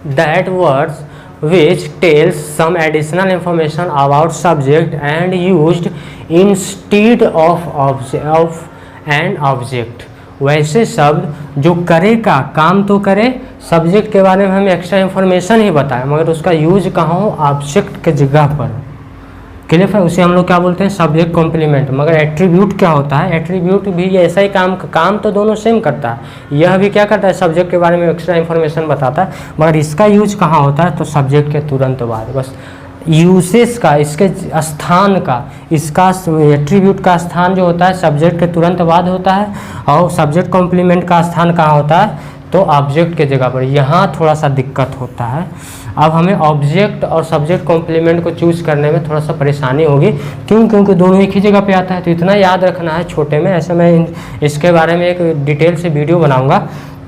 that words which tells some additional information about subject and used instead of an object। वैसे शब्द जो करे का काम तो करे, सब्जेक्ट के बारे में हमें एक्स्ट्रा इन्फॉर्मेशन ही बताए, मगर उसका यूज कहाँ हो, ऑब्जेक्ट के जगह पर। क्लियर है, उसे हम लोग क्या बोलते हैं, सब्जेक्ट कॉम्प्लीमेंट। मगर एट्रीब्यूट क्या होता है, एट्रीब्यूट भी ऐसा ही काम तो दोनों सेम करता है। यह भी क्या करता है, सब्जेक्ट के बारे में एक्स्ट्रा इन्फॉर्मेशन बताता है, मगर इसका यूज कहाँ होता है, तो सब्जेक्ट के तुरंत बाद। बस यूसेस का, इसके स्थान का, इसका एट्रीब्यूट का स्थान जो होता है सब्जेक्ट के तुरंत बाद होता है, और सब्जेक्ट कॉम्प्लीमेंट का स्थान कहाँ होता है, तो ऑब्जेक्ट के जगह पर। यहाँ थोड़ा सा दिक्कत होता है। अब हमें ऑब्जेक्ट और सब्जेक्ट कॉम्प्लीमेंट को चूज करने में थोड़ा सा परेशानी होगी। क्यों, क्योंकि दोनों एक ही जगह पे आता है। तो इतना याद रखना है छोटे में। ऐसे मैं इसके बारे में एक डिटेल से वीडियो बनाऊंगा।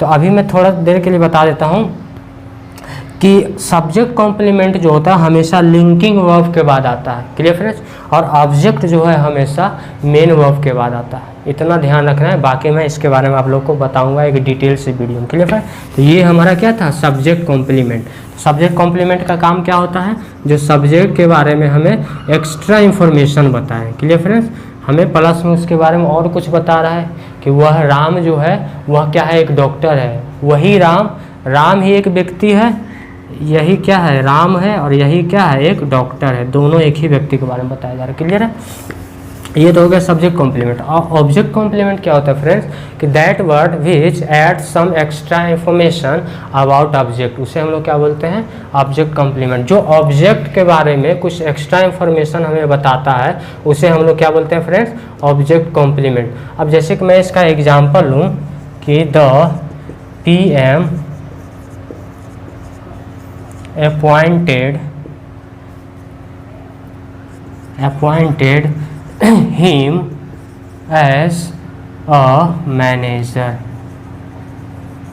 तो अभी मैं थोड़ा देर के लिए बता देता हूँ कि सब्जेक्ट कॉम्प्लीमेंट जो होता है हमेशा लिंकिंग वर्ब के बाद आता है। क्लियर फ्रेंड्स, और ऑब्जेक्ट जो है हमेशा मेन वर्ब के बाद आता है। इतना ध्यान रखना है। बाकी मैं इसके बारे में आप लोग को बताऊंगा एक डिटेल से वीडियो में। क्लियर फ्रेंड, तो ये हमारा क्या था, सब्जेक्ट कॉम्प्लीमेंट। सब्जेक्ट कॉम्प्लीमेंट का काम क्या होता है, जो सब्जेक्ट के बारे में हमें एक्स्ट्रा इन्फॉर्मेशन बताएं। क्लियर फ्रेंड्स, हमें प्लस में उसके बारे में और कुछ बता रहा है कि वह राम जो है वह क्या है, एक डॉक्टर है। वही राम ही एक व्यक्ति है, यही क्या है, राम है, और यही क्या है, एक डॉक्टर है। दोनों एक ही व्यक्ति के बारे में बताया जा रहा है। क्लियर है, ये तो हो गया सब्जेक्ट कॉम्प्लीमेंट। और ऑब्जेक्ट कॉम्प्लीमेंट क्या होता है फ्रेंड्स, कि that word which add some extra information about object, उसे हम लोग क्या बोलते हैं, ऑब्जेक्ट कॉम्प्लीमेंट। जो ऑब्जेक्ट के बारे में कुछ एक्स्ट्रा इन्फॉर्मेशन हमें बताता है उसे हम लोग क्या बोलते हैं फ्रेंड्स, ऑब्जेक्ट कॉम्प्लीमेंट। अब जैसे कि मैं इसका एग्जाम्पल लूँ कि the PM appointed him as a manager।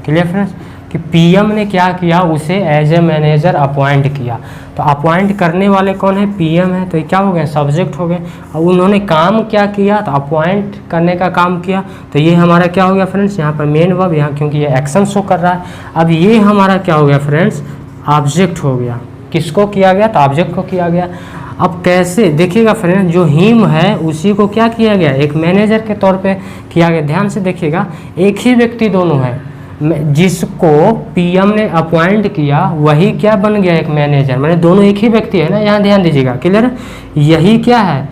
Clear friends, कि पीएम ने क्या किया, उसे एज ए मैनेजर अपॉइंट किया। तो अपॉइंट करने वाले कौन है, पीएम है, तो ये क्या हो गए, सब्जेक्ट हो गए। और उन्होंने काम क्या किया, तो अपॉइंट करने का काम किया, तो ये हमारा क्या हो गया फ्रेंड्स, यहाँ पर मेन वर्ब, यहाँ क्योंकि ये एक्शन शो कर रहा है। अब ये हमारा क्या हो गया फ्रेंड्स, ऑब्जेक्ट हो गया। किसको किया गया, तो ऑब्जेक्ट को किया गया। अब कैसे देखिएगा फ्रेंड्स, जो हिम है उसी को क्या किया गया, एक मैनेजर के तौर पे किया गया। ध्यान से देखिएगा, एक ही व्यक्ति दोनों है, जिसको पीएम ने अपॉइंट किया वही क्या बन गया, एक मैनेजर, मैंने दोनों एक ही व्यक्ति है ना, यहाँ ध्यान दीजिएगा। क्लियर, यही क्या है,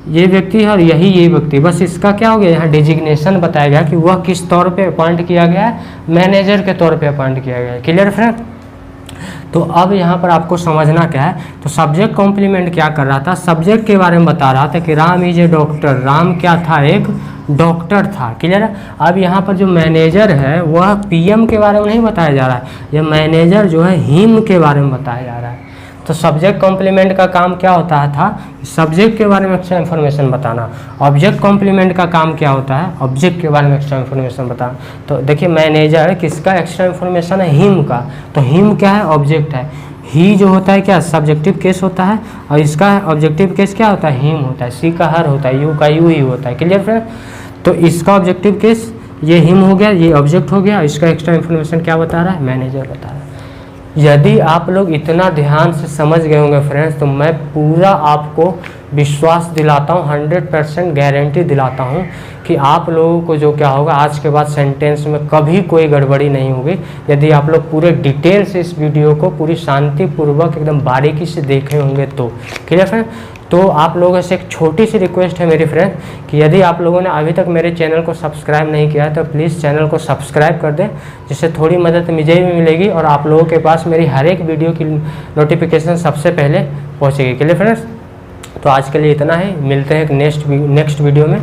ये व्यक्ति है और यही ये व्यक्ति, बस इसका क्या हो गया, यहाँ डिजिग्नेशन बताया गया कि वह किस तौर पे अपॉइंट किया गया है, मैनेजर के तौर पे अपॉइंट किया गया है। क्लियर फ्रेंड, तो अब यहाँ पर आपको समझना क्या है, तो सब्जेक्ट कॉम्प्लीमेंट क्या कर रहा था, सब्जेक्ट के बारे में बता रहा था कि Ram is a doctor, Ram क्या था, एक डॉक्टर था। क्लियर है। अब यहाँ पर जो मैनेजर है वह पीएम के बारे में नहीं बताया जा रहा है, यह मैनेजर जो है हिम के बारे में बताया जा रहा है। तो सब्जेक्ट कॉम्प्लीमेंट का काम क्या होता था, सब्जेक्ट के बारे में एक्स्ट्रा इन्फॉर्मेशन बताना। ऑब्जेक्ट कॉम्प्लीमेंट का काम क्या होता है, ऑब्जेक्ट के बारे में एक्स्ट्रा इन्फॉर्मेशन बताना। तो देखिए मैनेजर किसका एक्स्ट्रा इन्फॉर्मेशन है, हिम का, तो हिम क्या है, ऑब्जेक्ट है। ही जो होता है क्या, सब्जेक्टिव केस होता है, और इसका ऑब्जेक्टिव केस क्या होता है, हिम होता है। सी का हर होता है, यू का यू ही होता है। क्लियर फ्रेंड, तो इसका ऑब्जेक्टिव केस ये हिम हो गया, ये ऑब्जेक्ट हो गया, इसका एक्स्ट्रा इन्फॉर्मेशन क्या बता रहा है, मैनेजर बता रहा है। यदि आप लोग इतना ध्यान से समझ गए होंगे फ्रेंड्स, तो मैं पूरा आपको विश्वास दिलाता हूँ, 100% गारंटी दिलाता हूँ कि आप लोगों को जो क्या होगा, आज के बाद सेंटेंस में कभी कोई गड़बड़ी नहीं होगी, यदि आप लोग पूरे डिटेल से इस वीडियो को पूरी शांतिपूर्वक एकदम बारीकी से देखे होंगे तो। क्लियर फ्रेंड, तो आप लोगों से एक छोटी सी रिक्वेस्ट है मेरी फ्रेंड, कि यदि आप लोगों ने अभी तक मेरे चैनल को सब्सक्राइब नहीं किया है तो प्लीज़ चैनल को सब्सक्राइब कर दें, जिससे थोड़ी मदद मुझे भी मिलेगी और आप लोगों के पास मेरी हर एक वीडियो की नोटिफिकेशन सबसे पहले पहुंचेगी। क्लियर फ्रेंड्स, तो आज के लिए इतना ही, मिलते हैं एक नेक्स्ट वीडियो में।